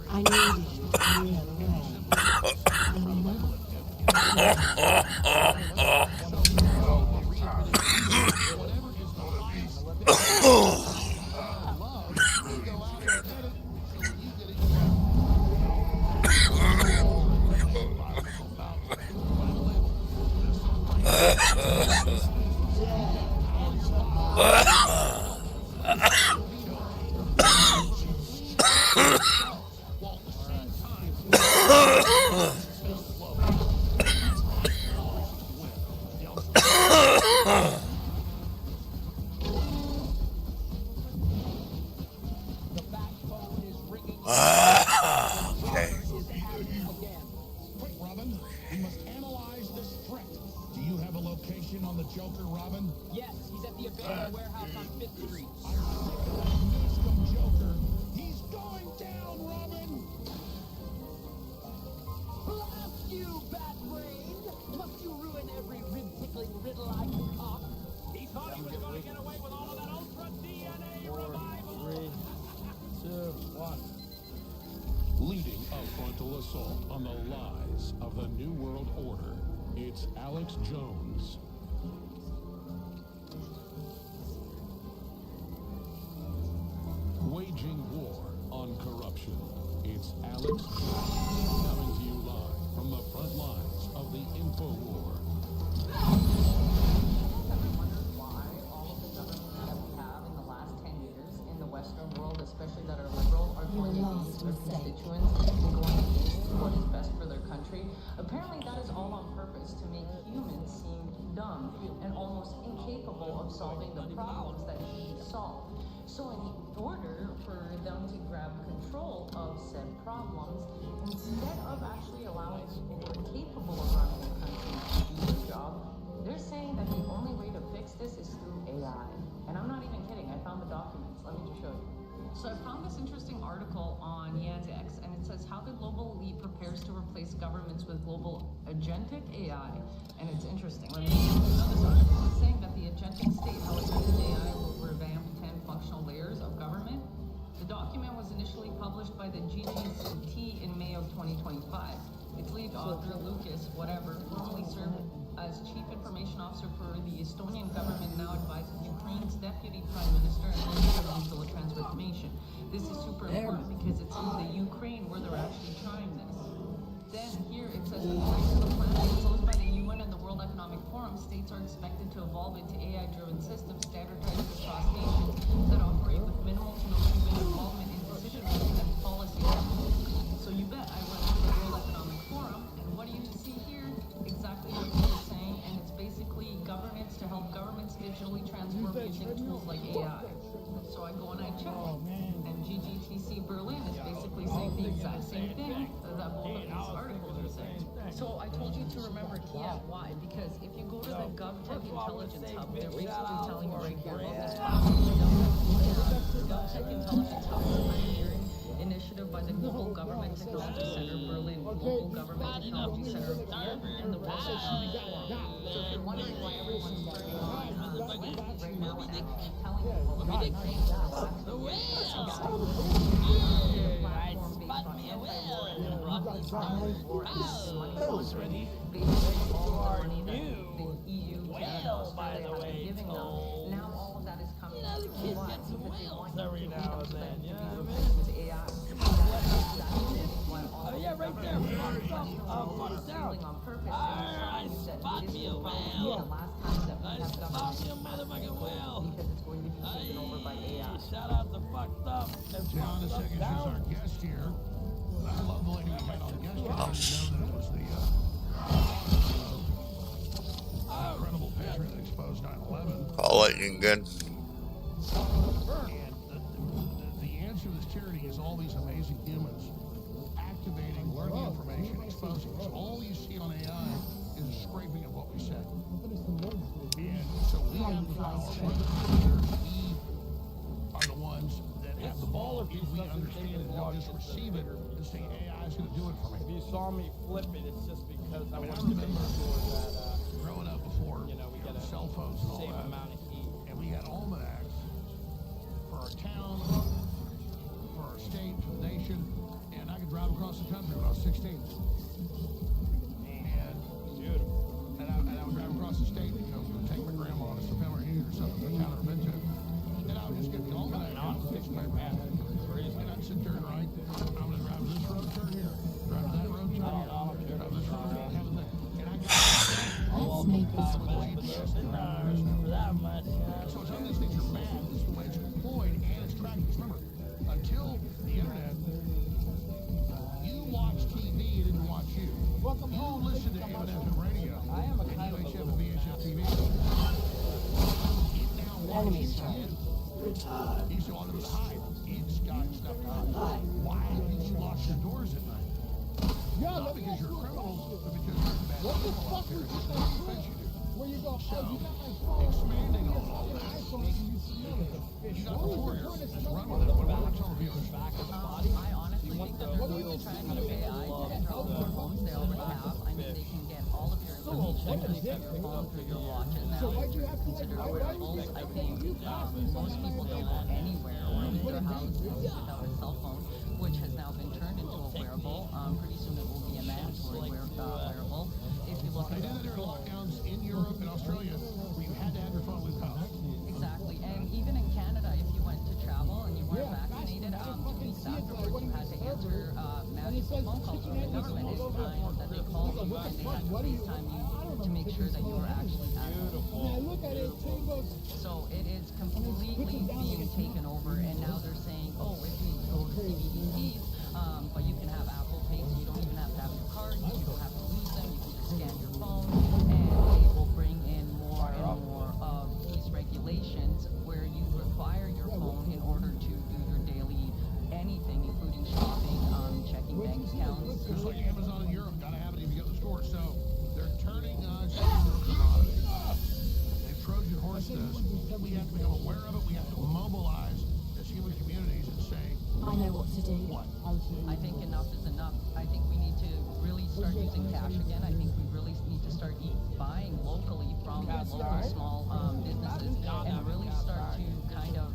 I: I needed you to clear the way. And I know.
A: Okay.
B: Quick, Robin. We must analyze this threat. Do you have a location on the Joker, Robin?
C: Yes, he's at the abandoned warehouse on 5th Street.
B: Newscomb Joker. He's going down, Robin.
C: Blast you, bat brain! Must you ruin every rib-tickling riddle I concoct? He thought he was going to get away with all of that Ultra DNA revival! 3, 2, 1.
B: Leading a frontal assault on the lies of the New World Order, it's Alex Jones. Waging war on corruption, it's Alex Jones, coming to you live from the front lines of the info war.
K: Ever wondered why all of the governments that we have in the last 10 years in the Western world, especially that are liberal, are going against their constituents and going against what is best for their country? Apparently that is all on purpose to make humans seem dumb and almost incapable of solving the problems that need solved. So in order for them to grab control of said problems, instead of actually allowing people who are capable of running a country to do their job, they're saying that the only way to fix this is through AI. And I'm not even kidding, I found the documents. Let me just show you. So I found this interesting article on Yandex, and it says how the global elite prepares to replace governments with global agentic AI. And it's interesting. Let me show this article. It's saying that the agentic state, how agentic AI will revamp 10 functional layers of government. The document was initially published by the GGT in May of 2025. Its lead author, Lucas, formerly served as Chief Information Officer for the Estonian government, now advises Ukraine's Deputy Prime Minister and Minister of Digital Transformation. This is super important because it's in the Ukraine where they're actually trying this. Then here it says, according to the plan proposed by the UN and the World Economic Forum, states are expected to evolve into AI-driven systems standardized across nations that operate with minimal to no human involvement in decision-making and policy making. So you bet I went to the World Economic Forum, and what do you see here? Exactly what you were saying, and it's basically governance to help governments digitally transform using tools like AI. So I go and I check, and GGTC Berlin is basically saying the exact same thing that both of these articles are saying. So I told you to remember Kiev. Why? Because if you go to the GovTech Intelligence Hub, they're basically telling you right here about this GovTech Intelligence Hub is a pioneering initiative by the Global Government Technology Center Berlin, Global Government Technology Center of Kiev, and the World Economic Forum. So if you're wondering why everyone's turning on right now and actually telling people about things that are last the platform based on anti-war and brought these numbers for money laundering, basically all the money that the EU, Canada, Australia has been giving them. Now all of that is coming to the kids get some whales every now and then, you know what I mean? With AI.
C: Oh yeah, right there.
K: On purpose, spot me a whale. The last time that we have
C: Spot me a motherfucking whale.
K: because it's going to be taken over by AI.
C: Shout out to fucked up.
B: John, a second, she's our guest here. I love the lady we had on guest here. I didn't know that it was the incredible patriot that exposed 9/11.
A: All looking good.
B: And the answer to this tyranny is all these amazing humans activating, learning information, exposing. So all you see on AI is a scraping of what we said. And so we have the power. We're the creators. We are the ones that have the ball. If we understand it and don't just receive it and say AI is going to do it for me.
C: If you saw me flip it, it's just because I
B: I
C: wanted to make
B: remember
C: sure that
B: growing up before,
C: we get a
B: cell phones and all
C: same
B: that.
C: amount of heat.
B: And we had almanacs for our town, for our state, for the nation, and I could drive across the country when I was 16. And I would drive across the state and take my grandma to September Union or something, the town I've been to. And I would just get the almanac out and fix my map. And I'd sit there and write, I'm going to drive this road, turn here, drive that road, turn here, drive this road, have a thing. And I got
I: Let's make
B: For that much. So it's not these things are bad, it's the way it's deployed and it's tracking. Remember, until the internet, you watch TV, it didn't watch you. You listen to AM/FM radio and UHF and VHF TV. It now watches you. You still want them to hide. It's got stuff to hide. Why did you lock your doors at night? Not because you're criminals, but because you're bad people out there. It's the defense you do. So, expanding on all that. You got the warrior. Let's run with it. What about our viewers?
K: I honestly think that they're going to try and use AI to enter all of your phones. They already have. I mean, they can get all of your information just through your phone, through your watches now. Considered wearables. I think most people don't go anywhere or leave their houses without a cell phone, which has now been turned into a wearable. Pretty soon it will be a mandatory wearable. If you look
B: They
K: at
B: did it during lockdowns in Europe and Australia where you had to have your phone with house.
K: Exactly, and even in Canada, if you went to travel and you weren't vaccinated, 2 weeks afterwards you had to answer magical phone calls from the government anytime that they called you, and they had to FaceTime you to make sure that you were actually at home. So it is completely being taken over, and now they're saying, oh, if you go to CBDCs, but you can have Apple Pay, so you don't even have to have your cards, you don't have to lose them, you can just scan your phone, and they will bring in more and more of these regulations where you require your phone in order to do your daily anything, including shopping, checking bank accounts.
B: Just like Amazon in Europe, gotta have it if you go to the store. So they're turning us into a commodity. They've Trojan horsed us. We have to become aware of it. We have to mobilize as human communities and say,
I: I know what to do.
B: what?
K: I think enough is enough. I think we need to really start using cash again. I think we really need to start buying locally from local small businesses and really start to kind of,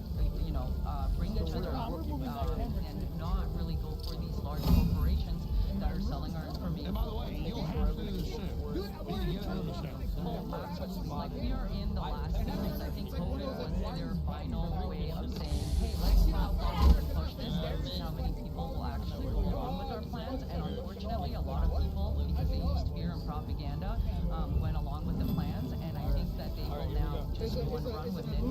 K: bring each other up and not really go for these large corporations that are selling our information.
B: And by the way, you'll have to do this soon. We need to get out of this now.
K: Oh, absolutely. Like, we are in the last stages. I think COVID was their final way of saying, hey, let's see how far we can push this. Let's see how many people will actually go along with our plans. And unfortunately, a lot of people, because they used fear and propaganda, went along with the plans. And I think that they will now just go and run with it,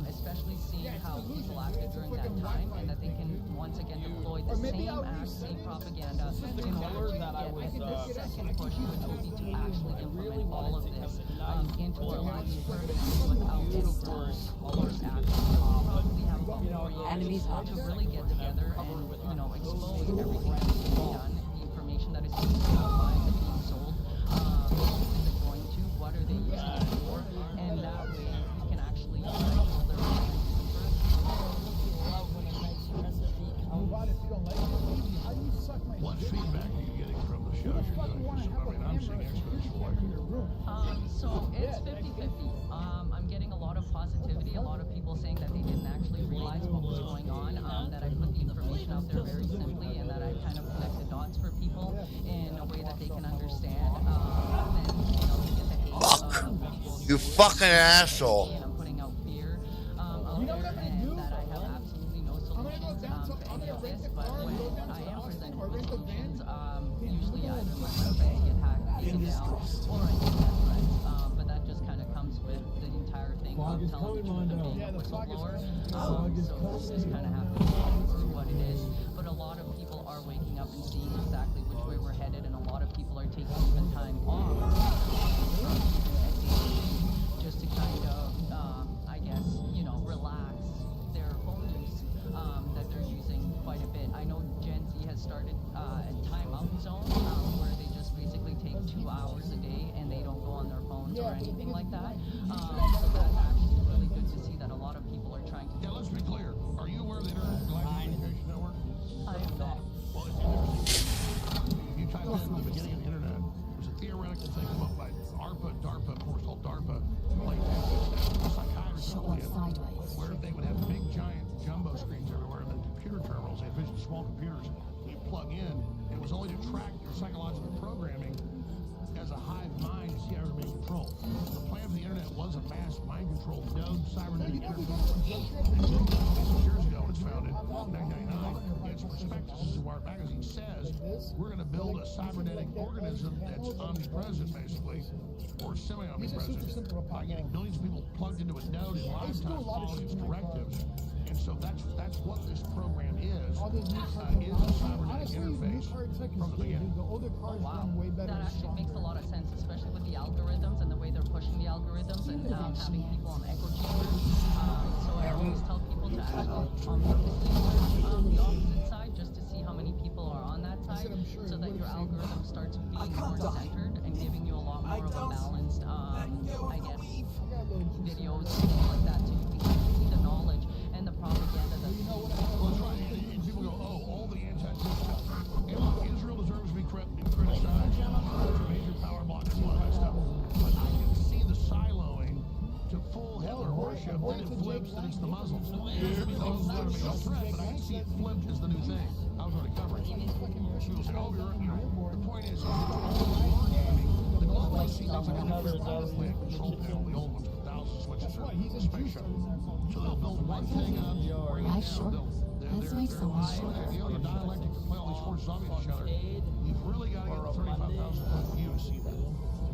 K: especially seeing how people acted during that time, and that they can once again deploy the same act, same propaganda in order to get the second push, which will be to actually implement all of this into our lives permanently without any force or action. So we probably have about 4 years to really get together and expose everything that is being done, the information that is being online, that's being sold, who is it going to, what are they using it for, and that way we can actually control their lives.
B: What feedback are you getting from the shows you're doing? I'm seeing exponential like
K: So it's 50-50. I'm getting a lot of positivity, a lot of people saying that they didn't actually realize what was going on, that I put the information out there very simply, and that I kind of connect the dots for people in a way that they can understand. And they get the hate of people.
A: You fucking asshole.
K: And I'm putting out fear out there, and that I have absolutely no solutions to any of this. But when I am presented with solutions, usually either my websites get hacked, taken down, or I get death threats. But that just kind of comes with the entire thing of telling the truth and being a whistleblower. So this just kind of have to be for what it is. But a lot of people are waking up and seeing exactly which way we're headed, and a lot of people are taking even time off just to kind of, I guess, relax their phone use that they're using quite a bit. I know Gen Z has started a timeout zone where they just basically take 2 hours a day and they don't go on their phones or anything like that. So that's actually really good to see that a lot of people are trying to.
B: Yeah, let's be clear. Are you aware of the Intergalactic Communication Network?
K: I am not.
B: Well, it's interesting. If you type in the beginning of the internet, there's a theoretical thing about like DARPA, of course, called DARPA, like psychiatrists where they would have big, giant jumbo screens everywhere, and then computer terminals, they envisioned small computers you plug in, and it was only to track your psychological programming as a hive mind to see how you're being controlled. The plan for the internet was a mass mind control node cybernetic interface. They did that 6 years ago. was founded in 1999. Its prospectus, this is Wired Magazine, says we're going to build a cybernetic organism that's omnipresent, basically, or semi-omnipresent, by getting billions of people plugged into a node in lifetime following its directives. And so that's what this program is a cybernetic interface from the beginning.
K: Oh, wow. That actually makes a lot of sense, especially with the algorithms and the way they're pushing the algorithms and having people on echo chambers. So I always tell people to actually purposely search the opposite side just to see how many people are on that side so that your algorithm starts being more centered and giving you a lot more of a balanced, I guess, videos and things like that so you can kind of see the knowledge and the propaganda that's being
B: Well, that's right. And people go, oh, all the anti-Jew stuff. And look, Israel deserves to be criticized. It's a major power block and all that stuff. But I can see the siloing to full Hitler worship. Then it flips, then it's the Muslims. The Muslims are going to be a threat, but I can see it flipped as the new thing. I was already covering it. People say, oh, the point is, it's war gaming. The globalists see things like a different plant control panel, the old ones with thousands of switches in spaceship. So they'll build one thing up,
I: Let's make some
B: the dialectic to play all these forces off each other. You've really got to get the 35,000 foot view to see that.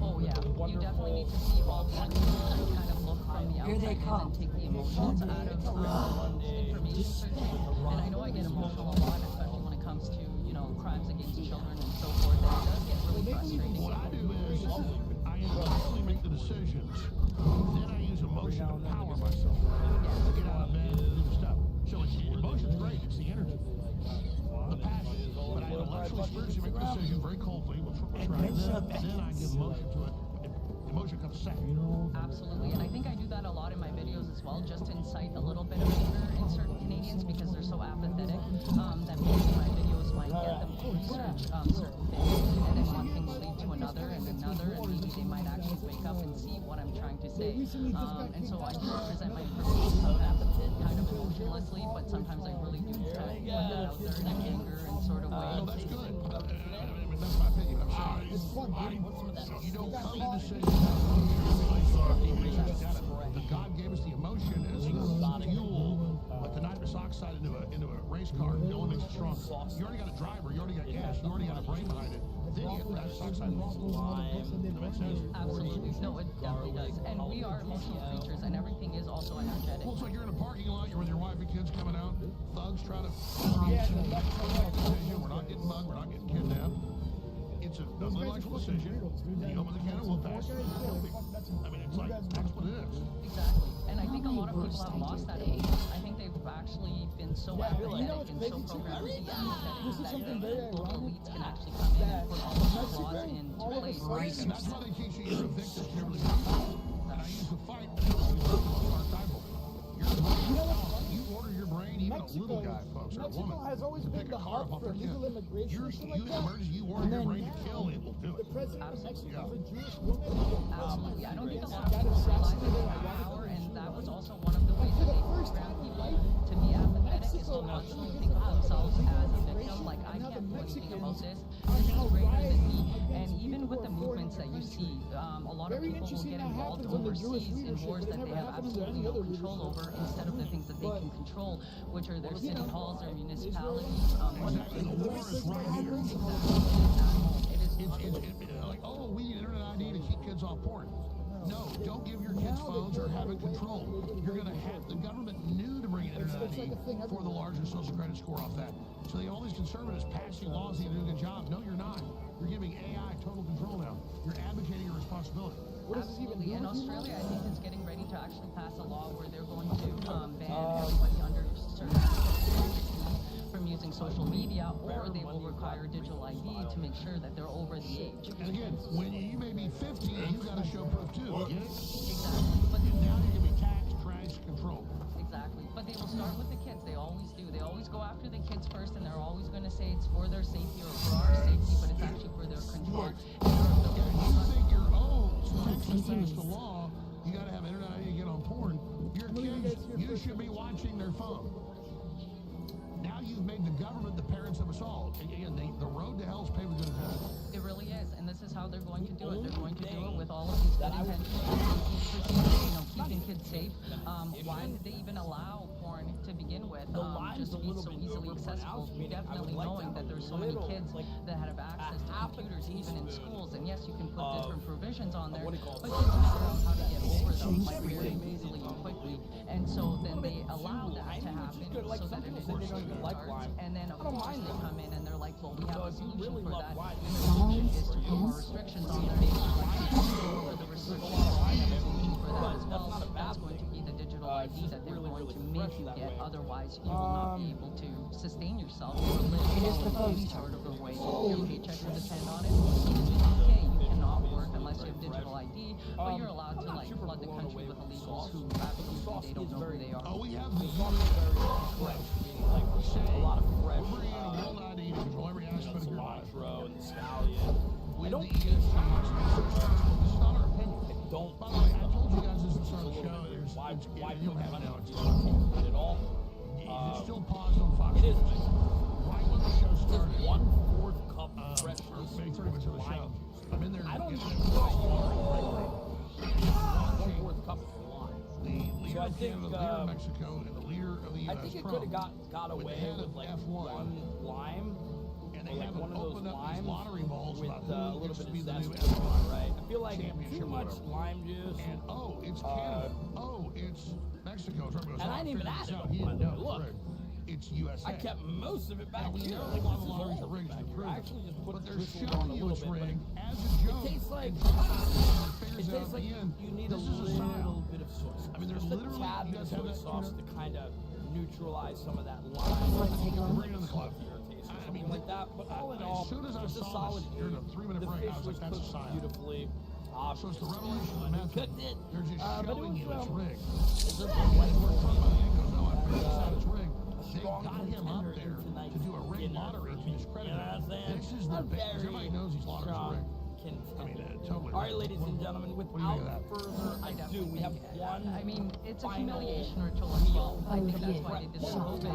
K: Oh yeah, you definitely need to see all the angles and kind of look from the outside and then take the emotions out of information searching. And I know I get emotional a lot, especially when it comes to, crimes against children and so forth. And it does get really frustrating.
B: What I do is I intentionally make the decisions, then I use emotion to power myself. To get out of bed and do the stuff. So emotion's great, it's the energy, the passion. But I intellectually, spiritually make the decision very coldly, what's right. Then I give emotion to it. Emotion comes second.
K: Absolutely, and I think I do that a lot in my videos as well, just to incite a little bit of anger in certain Canadians because they're so apathetic that maybe my videos might get them to research certain things, and then one thing will lead to another, and maybe they might actually wake up and see what I'm trying to say. And so I do present my information sometimes kind of emotionlessly, but sometimes I really do kind of put that out there in an anger and sort of way.
B: No, that's good. That's my opinion. I'm saying you don't come to decisions that God gave us the emotion as the fuel, like the nitrous oxide into a race car. It only makes it stronger. You already got a driver. You already got gas. You already got a brain behind it. Then you get the nitrous oxide. That makes sense.
K: Absolutely. No, it definitely does. And we are emotional creatures, and everything is also energetic.
B: Well, it's like you're in a parking lot. You're with your wife and kids coming out. Thugs try to. We're not getting mugged. We're not getting kidnapped. It's an intellectual decision. You open the can of whoop ass. I mean, it's like, that's what it is.
K: Exactly. And I think a lot of people have lost that emotion. I think they've actually been so apathetic and so programmed to be apathetic that the global elites can actually come in and put all of those laws into place.
B: And that's why they teach you you're a victim to everything else. And I use the fight archetypal. You order your brain, even a little guy, folks, or a woman, to pick a car up off their kid. You emergency, you order your brain to kill, it will do it.
K: Absolutely. Absolutely. I don't think a lot of people realize that power, and that was also one of the ways that they program people to be apathetic, is to constantly think of themselves as a victim, like, I can't do anything about this, this is greater than me. And even with the movements that you see, a lot of people will get involved overseas in wars that they have absolutely no control over, instead of the things that they can control, which are their city halls, their municipalities.
B: Exactly. The war is right here. It's like, oh, we need internet ID to keep kids off porn. No, don't give your kids phones or have it controlled. You're going to have, the government knew to bring in internet ID for the larger social credit score off that. So all these conservatives passing laws that do a good job. No, you're not. You're giving AI total control now. You're advocating your responsibility.
K: Absolutely. In Australia, I think it's getting ready to actually pass a law where they're going to ban everybody under certain from using social media, or they will require digital ID to make sure that they're over the age.
B: And again, when you may be 50, you got to show proof too. Get it?
K: Exactly. But
B: now you're going to be taxed, traced, controlled.
K: Exactly. But they will start with the kids. They always do. They always go after the kids first, and they're always going to say it's for their safety or for our safety, but it's actually for their control.
B: You think you're old, so Texas passed the law, you got to have internet ID to get on porn. Your kids, you should be watching their phone. Now you've made the government the parents of us all. Again, the road to hell is paved with good intentions.
K: It really is, and this is how they're going to do it. They're going to do it with all of these good intentions, keeping kids safe. Why did they even allow porn to begin with? Just be so easily accessible, definitely knowing that there's so many kids that have access to computers, even in schools. And yes, you can put different provisions on there, but kids figure out how to get over them like very easily and quickly. And so then they allow that to happen so that it is cards. And then of course they come in and they're like, well, we have a solution for that. And the solution is to put more restrictions on there. The restrictions for that as well. That's going to be the digital ID that they're going to make you get. Otherwise, you will not be able to sustain yourself or live any sort of a way. Your paycheck will depend on it. Even in the UK, you cannot work unless you have digital ID, but you're allowed to like flood the country with illegals who absolutely they don't know who they are.
B: Oh, we have
C: The sauce is very fresh, meaning like a lot of fresh.
B: We're bringing in real ID to control every aspect of your life.
C: Cilantro and the scallion. I don't
B: This is not our opinion.
C: don't.
B: By the way, I told you guys this at the start of the show.
C: Why
B: You don't have it now.
C: at all?
B: It's still paused on Fox.
C: It is.
B: Right when the show started.
C: 1/4 cup fresh
B: Or maybe 30 minutes of the show. I'm in there.
C: I don't
B: getting
C: even
B: it.
C: 1/4 cup of wine.
B: The leader
C: I
B: of
C: think,
B: Canada, the leader of Mexico, and the leader of the
C: I
B: U.S.
C: think it
B: Trump,
C: could have got
B: with the
C: away
B: head
C: with
B: of
C: like
B: F1,
C: one lime.
B: and they
C: Like
B: haven't
C: one of those
B: opened up these
C: limes
B: lottery balls
C: with
B: about
C: a
B: who
C: little
B: gets
C: bit
B: to
C: of
B: be the new
C: zest,
B: F1
C: right? I feel like
B: championship
C: too
B: or
C: much
B: whatever.
C: lime juice.
B: And it's Canada. It's Mexico. Trump goes,
C: And I didn't even
B: figure
C: add
B: this
C: it
B: out.
C: all,
B: He
C: by
B: didn't
C: the way.
B: know.
C: Look.
B: Right. It's USA.
C: I kept most of it back
B: Now, we
C: here.
B: know
C: Like,
B: a lot
C: this
B: of
C: is
B: lotteries
C: all
B: are rigged to
C: back here.
B: prove
C: I
B: it.
C: actually just put
B: But
C: the
B: they're
C: crystal on
B: showing
C: a
B: you
C: little
B: it's
C: bit, but
B: rigged as a
C: it
B: joke.
C: tastes like
B: Figures
C: it
B: out
C: tastes
B: at
C: like
B: the end,
C: you need a
B: this is a sign.
C: little bit of soy sauce.
B: I mean, there's
C: just a
B: literally,
C: tad
B: you
C: bit of
B: guys have
C: soy
B: that,
C: sauce
B: you
C: to kind of neutralize some of that
I: Want
C: lime.
I: to take a look?
B: Bring it in the club.
C: Taste or
B: I
C: something
B: mean,
C: like that. But all in
B: as
C: all,
B: soon as I
C: it's a
B: saw
C: solid
B: this during a
C: food.
B: 3-minute
C: The
B: break,
C: fish
B: I was
C: was
B: like, that's a
C: cooked
B: sign.
C: beautifully.
B: So it's the revelation of the method.
C: Cooked it.
B: They're just
C: But it
B: showing
C: was,
B: you it's rigged.
C: it's a
B: Like, we're talking about the end goes, no, I figured this out, it's rigged. They
C: strong
B: got him up
C: contender
B: there
C: tonight's
B: to do a rigged
C: dinner
B: lottery
C: for
B: to
C: me.
B: discredit
C: You know what I'm
B: it.
C: saying?
B: This is the
C: A
B: big, because
C: very
B: everybody knows these lotteries are
C: strong
B: rigged. I mean,
C: contender.
B: totally.
C: All right, ladies and gentlemen,
B: What do you think of
C: without
B: that?
C: further ado, we have one.
K: I mean, it's a
C: final
K: humiliation ritual as well. I think
I: yeah.
K: that's why they did the COVID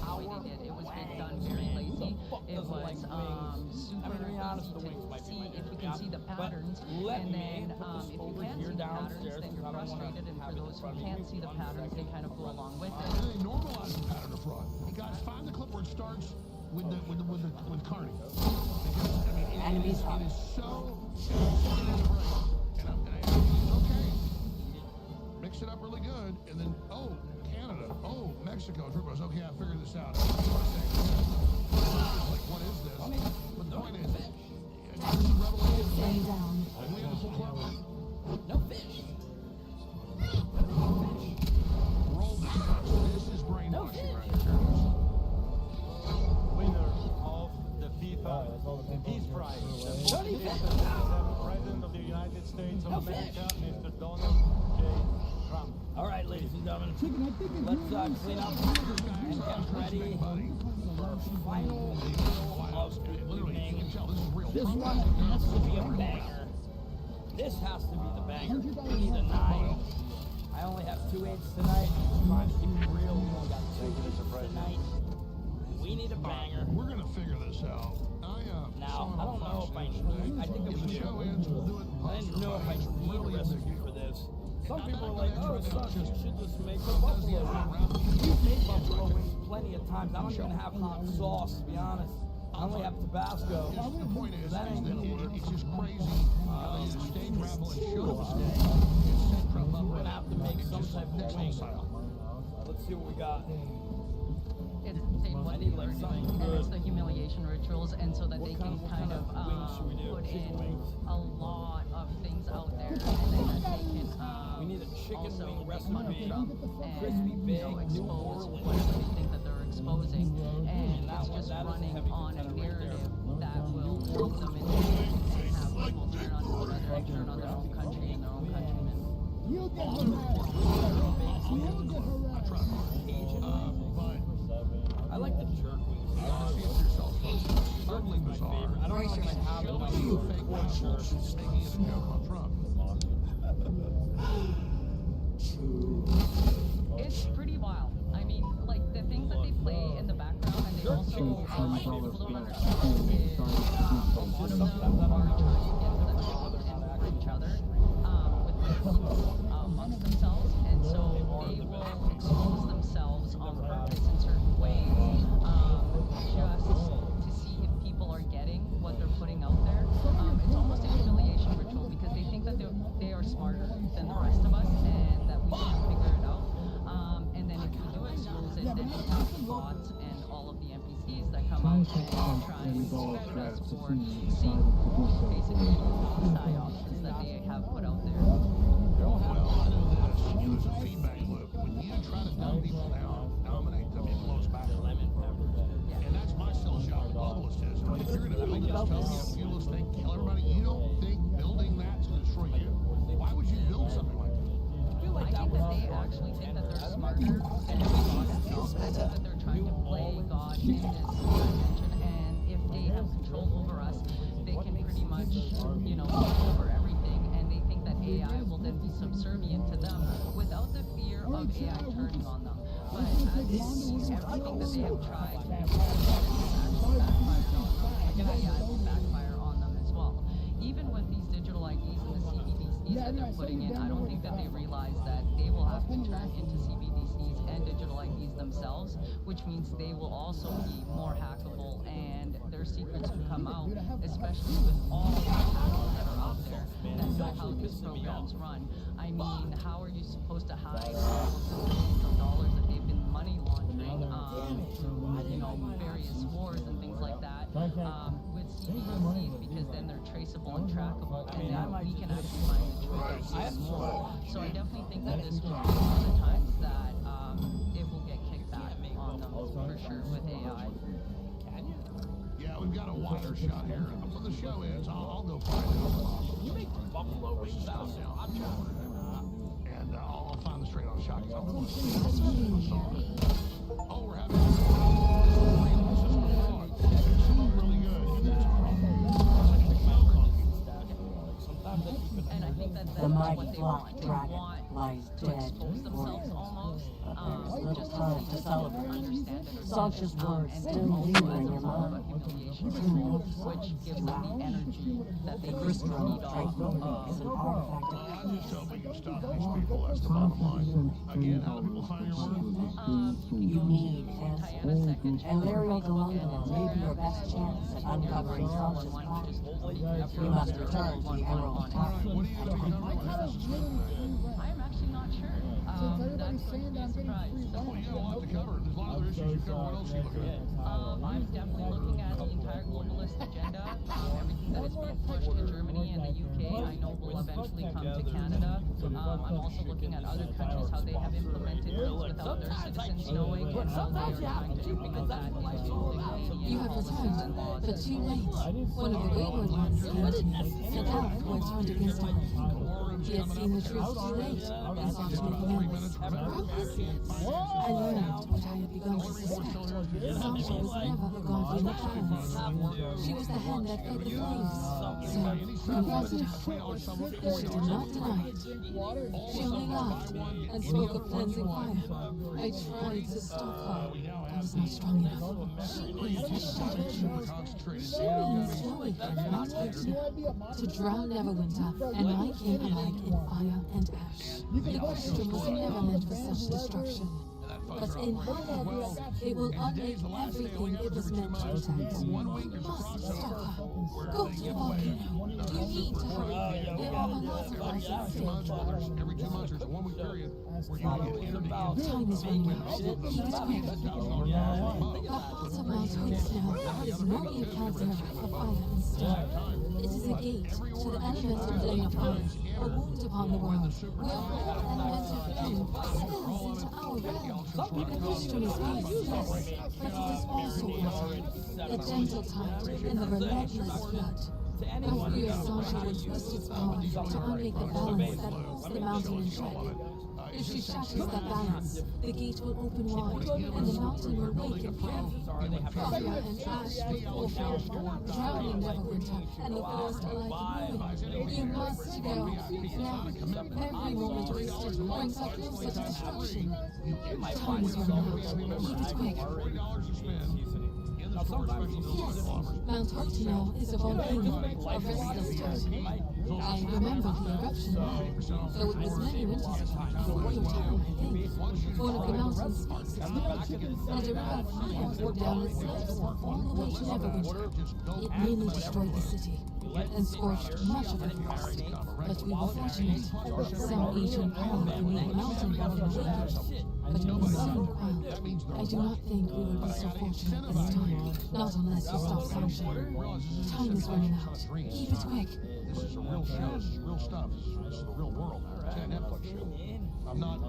K: how they did. It was being done very lazy. It was super
C: to be honest, the
K: easy
C: wings might
K: to
C: be
K: see
C: my
K: if you
C: favorite,
K: can
C: yeah.
K: see the
C: But
K: patterns.
C: let
K: And
C: me
K: then
C: put this
K: if you
C: over
K: can't
C: here
K: see the patterns,
C: downstairs
K: then
C: because
K: you're
C: I don't wanna
K: frustrated. And
C: have
K: for
C: it in
K: those who
C: front of me.
K: can't see the
C: One
K: patterns, they
C: second.
K: kind of go along with
B: And
K: it.
B: they normalize the pattern of fraud. You guys find the clip where it starts with Carney. Because I mean, it is so. Okay. Mix it up really good, and then Canada, Mexico. Trump goes, okay, I figured this out. Like, what is this? But the point is, this is revelation.
I: Stand down.
B: We have a full club.
C: No fish.
B: Roll this stuff. This is brainwashing right here.
L: Winner of the FIFA Peace Prize, the
C: Johnny Fish.
L: President of the United States of America, Mr. Donald J. Trump.
C: All right, ladies and gentlemen, let's clean up and get ready for our final meal of the evening. This one has to be a banger. This has to be the banger. We need a 9. I only have 2 8s tonight. Trying to keep it real. We only got 2 8s tonight. We need a banger.
B: We're gonna figure this out.
C: Now, I don't know if I need. I think
B: If the show ends, we'll do it.
C: I didn't know if I need a recipe for this. Some people are like, oh, son, you should just make a buffalo wing. You've made buffalo wings plenty of times. I don't even have hot sauce, to be honest. I only have Tabasco.
B: The point is
C: That ain't
B: that
C: gonna work.
B: it's just crazy how they did a stage raffle and show the stage and set Trump up.
C: We're gonna have to make some
B: just
C: type of
B: next
C: wing.
B: level style.
C: Let's see what we got.
K: It's the same
C: I
K: what
C: need
K: they
C: like
K: were
C: something
K: doing, and it's
C: good.
K: the humiliation rituals, and so that they can kind of
C: wings should we do?
K: put
C: Chicken
K: in
C: wings.
K: a lot of things out there, and then that they can
C: We need a chicken
K: also
C: wing
K: make fun of
C: recipe.
K: Trump
C: Crispy
K: and
C: big, New
K: expose
C: Orleans.
K: whatever they think that they're exposing, and
C: that
K: it's
C: one-
K: just
C: that is a
K: running
C: heavy
K: on a
C: contender right there.
K: narrative that will throw them into and have people turn on each other and turn on their own country and their own countrymen.
C: I like the jerk wings.
B: Totally bizarre.
C: I don't know if I have enough
B: Fake
C: for
B: assholes making it a joke on Trump.
K: It's pretty wild. I mean, like the things that they play in the background, and they also people don't understand is a lot of them are trying to get to the top and over each other with amongst themselves. and trying to press for basically psyops that they have put out there.
B: Well, I know this. Use a feedback loop. When you try to dumb people down, dominate them, it blows back. And that's my still shot with globalist is. If you're going to build this utopia feudalist thing, kill everybody, you don't think building that's going to destroy you? Why would you build something like that?
K: I think that they actually think that they're smarter than God itself. I think that they're trying to play God in this dimension, and if they have control over us, they can pretty much, take over everything, and they think that AI will then be subservient to them without the fear of AI turning on them. But as you see, everything that they have tried actually backfired on them, and AI will backfire on them as well. Even with these digital IDs and the CBDCs that they're putting in, I don't think that they realize that they will have to turn into CBDCs and digital IDs themselves, which means they will also be more hackable and their secrets will come out, especially with all the hackers that are out there that know how these programs run. I mean, how are you supposed to hide all of the billions of dollars that they've been money laundering through, various wars and things like that, with CBDCs, because then they're traceable and trackable, and then we can actually find the truth of even more. So I definitely think that this will be one of the times that it will get kicked back on them for sure with AI.
B: Yeah, we've got a wider shot here. When the show ends, I'll go find out. You make buffalo wings out now. I'm sure. And I'll find the straight on shot. I'm going to see. Oh, we're having really good.
K: And I think that that's what they want. They want to expose themselves almost, just to see if people understand it or
J: Sasha's words
K: and
J: still
K: then also
J: linger
K: as
J: in
K: a
J: your
K: form
J: mind.
K: of humiliation for them, which gives them the energy that they need to feed off
J: is an artifact of
B: I'm just hoping you stop these people. That's the bottom line. Again, how do people find your work?
J: you need answers. And Larry Galanga may be your best chance at uncovering Sasha's plot. You must return to the Emerald Tower.
B: What are you doing?
K: I am actually not sure. That's going to be a surprise.
B: Well, you got a lot to cover. There's a lot of other issues you cover. What else are you looking at?
K: I'm definitely looking at the entire globalist agenda, everything that is being pushed to Germany and the UK. I know will eventually come to Canada. I'm also looking at other countries, how they have implemented things without their citizens knowing, and how they are trying to implement that into the Canadian
I: You have
K: policies and
I: returned,
K: laws.
I: but too late. One of the wayward ones fled, and Alec went turned against him. He had seen the truth too late, and sought to make amends. I learned what I had begun to suspect. Sasha was never a godly parents. She was the hand that fed the flames. So, confess it out. She did not deny it. She only laughed and spoke of cleansing fire. I tried to stop her. I was not strong enough. She is the shadow truth. She means slowly, not quickly, to drown Neverwinter, and I came alike in fire and ash. The question was never meant for such destruction. But in her hands, it will unmake everything it was meant to protect. We must stop her. Go to the volcano. You need to hurry. There are unauthorized at stake.
B: Every 2 months, there's a 1 week period where you get entered in.
I: Time is running out. Keep it quick. The heart of Mount Hope is no encounter for fire and stone. It is a gate to the elemental plane of earth, a wound upon the world, where all elemental flame spills into our realm. The Christian is peace, yes, but it is also water, the gentle tide and the relentless flood. I fear Sasha will twist its power to unmake the balance that holds the mountain in check. If she shatters that balance, the gate will open wide, and the mountain will wake in fury. Fire and ash will fall, drowning Neverwinter, and the forest alike ruin. You must go. Now, every moment wasted brings us closer to destruction. Time is running out. Keep it quick. Yes, Mount Octopath is a volcano of restless time. I remember the eruption now, though it was many winters ago, before your time, I think. One of the mountains speaks its mind, and a river of fire poured down its slopes all the way to Neverwinter. It nearly destroyed the city, and scorched much of the forest. But we were fortunate. Some ancient power beneath the mountain got in the way. But it was soon quelled. I do not think we would be so fortunate this time. Not unless you stop sunshine. Time is running out. Keep it quick.
B: This is a real show. This is real stuff. This is the real world. It's a Netflix show. I'm not,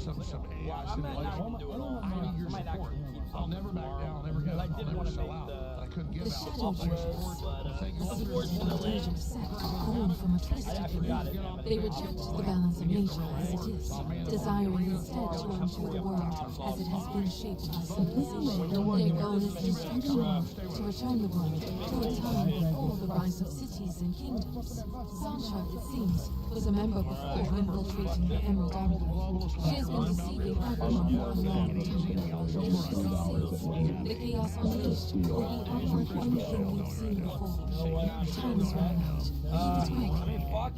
B: some AI simulation. I need your support. I'll never back down. I'll never give up. I'll never sell out. I couldn't give out. I'll take your support. Thank you.
I: Unfortunately, born from a twisted belief, they reject the balance of nature as it is, desiring instead to ensure the world as it has been shaped by civilization. Their goal is destruction, to return the world to a time before the rise of cities and kingdoms. Sancha, it seems, was a member before infiltrating the Emerald Army. She has been deceiving everyone for a long time. If she succeeds, the chaos unleashed will be unlike anything we've seen before. Time is running out. Keep it quick.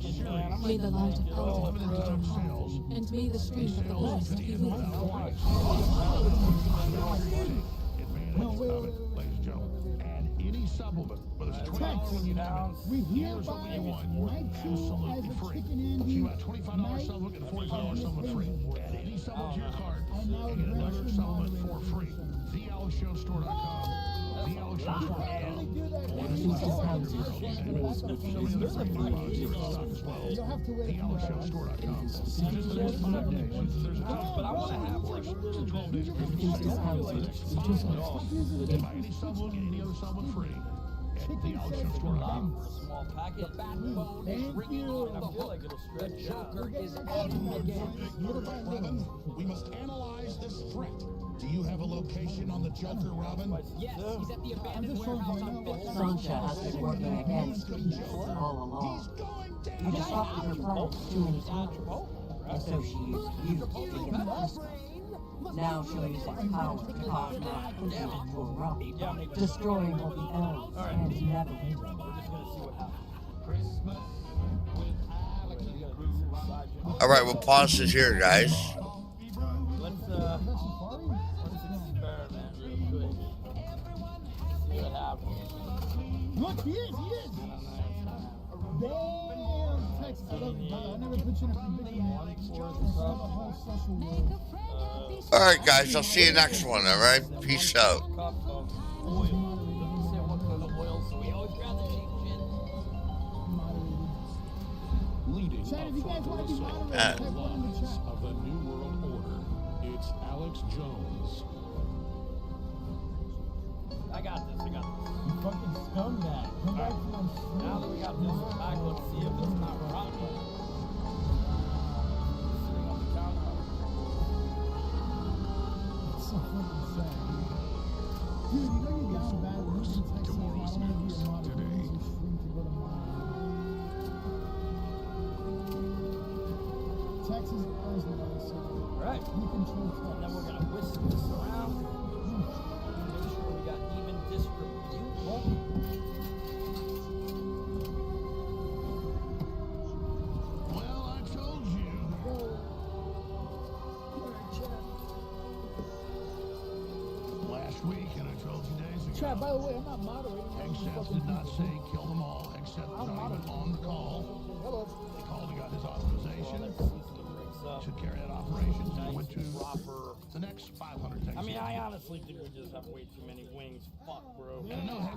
I: May the light of Elder guide your path, and may the strength of the Earth be with you.
B: Advantage of it, ladies and gentlemen. Add any supplement, whether it's $20 when you name it.
M: We
B: Here's what you want. Absolutely free. See about $25 supplement and $45 supplement free. Add any supplement to your cart and get another supplement for free. TheAlexShowStore.com. TheAlexShowStore.com.
M: You'll have to wait.
B: TheAlexShowStore.com. Just the next 5 days. But I want to have like 12 days. Buy any supplement, get any other supplement free. At TheAlexShowStore.com.
C: Small packet. The backbone is ringing on the hook. The Joker is at it again.
E: Robin, we must analyze this threat. Do you have a location on the Joker, Robin?
C: Yes, he's at the abandoned warehouse on Fifth Street.
J: Sancha has been working against you all along. You disrupted her plans too many times, and so she used you to get the best. Now she'll use its power to cause mass pushing to erupt, destroying both the elves and Neverwinter.
C: We're just gonna see what happens.
A: All right, we'll pause it here, guys.
C: Let's experiment real quick. See what happens.
M: Look, he is. Damn, Texas, I love you, brother. I never put you in a predicament. I saw the whole social world.
A: All right, guys, I'll see you next one. All right, peace out.
C: Cup of oil. Doesn't say what kind of oil, so we always grab the cheap shit.
E: Leading
M: Chad, if you guys want to be moderated,
A: Yeah.
M: type one in the chat.
E: of the New World Order, it's Alex Jones.
C: I got this.
M: You fucking scumbag. Come back to my stream.
C: Now that we got this back, let's see if it's not rotten. Sitting on the counter.
M: It's so fucking sad. Dude, you know you're down bad when you text me. I want to be a moderator. Use your stream to go to mine. Texas is what I said.
C: Right.
M: You control Texas.
C: And then we're gonna whisk this around. Make sure we got even distribution.
B: Well, I told you. Last week, and I told you days ago.
M: Chad, by the way, I'm not moderating.
B: Hegseth did not say kill them all. Hegseth was not even on the call.
M: Hello.
B: They called and got his authorization. Should carry that operation. So we went to the next 500 Texas.
C: I mean, I honestly think we just have way too many wings. Fuck, bro.
B: And I know Hegseth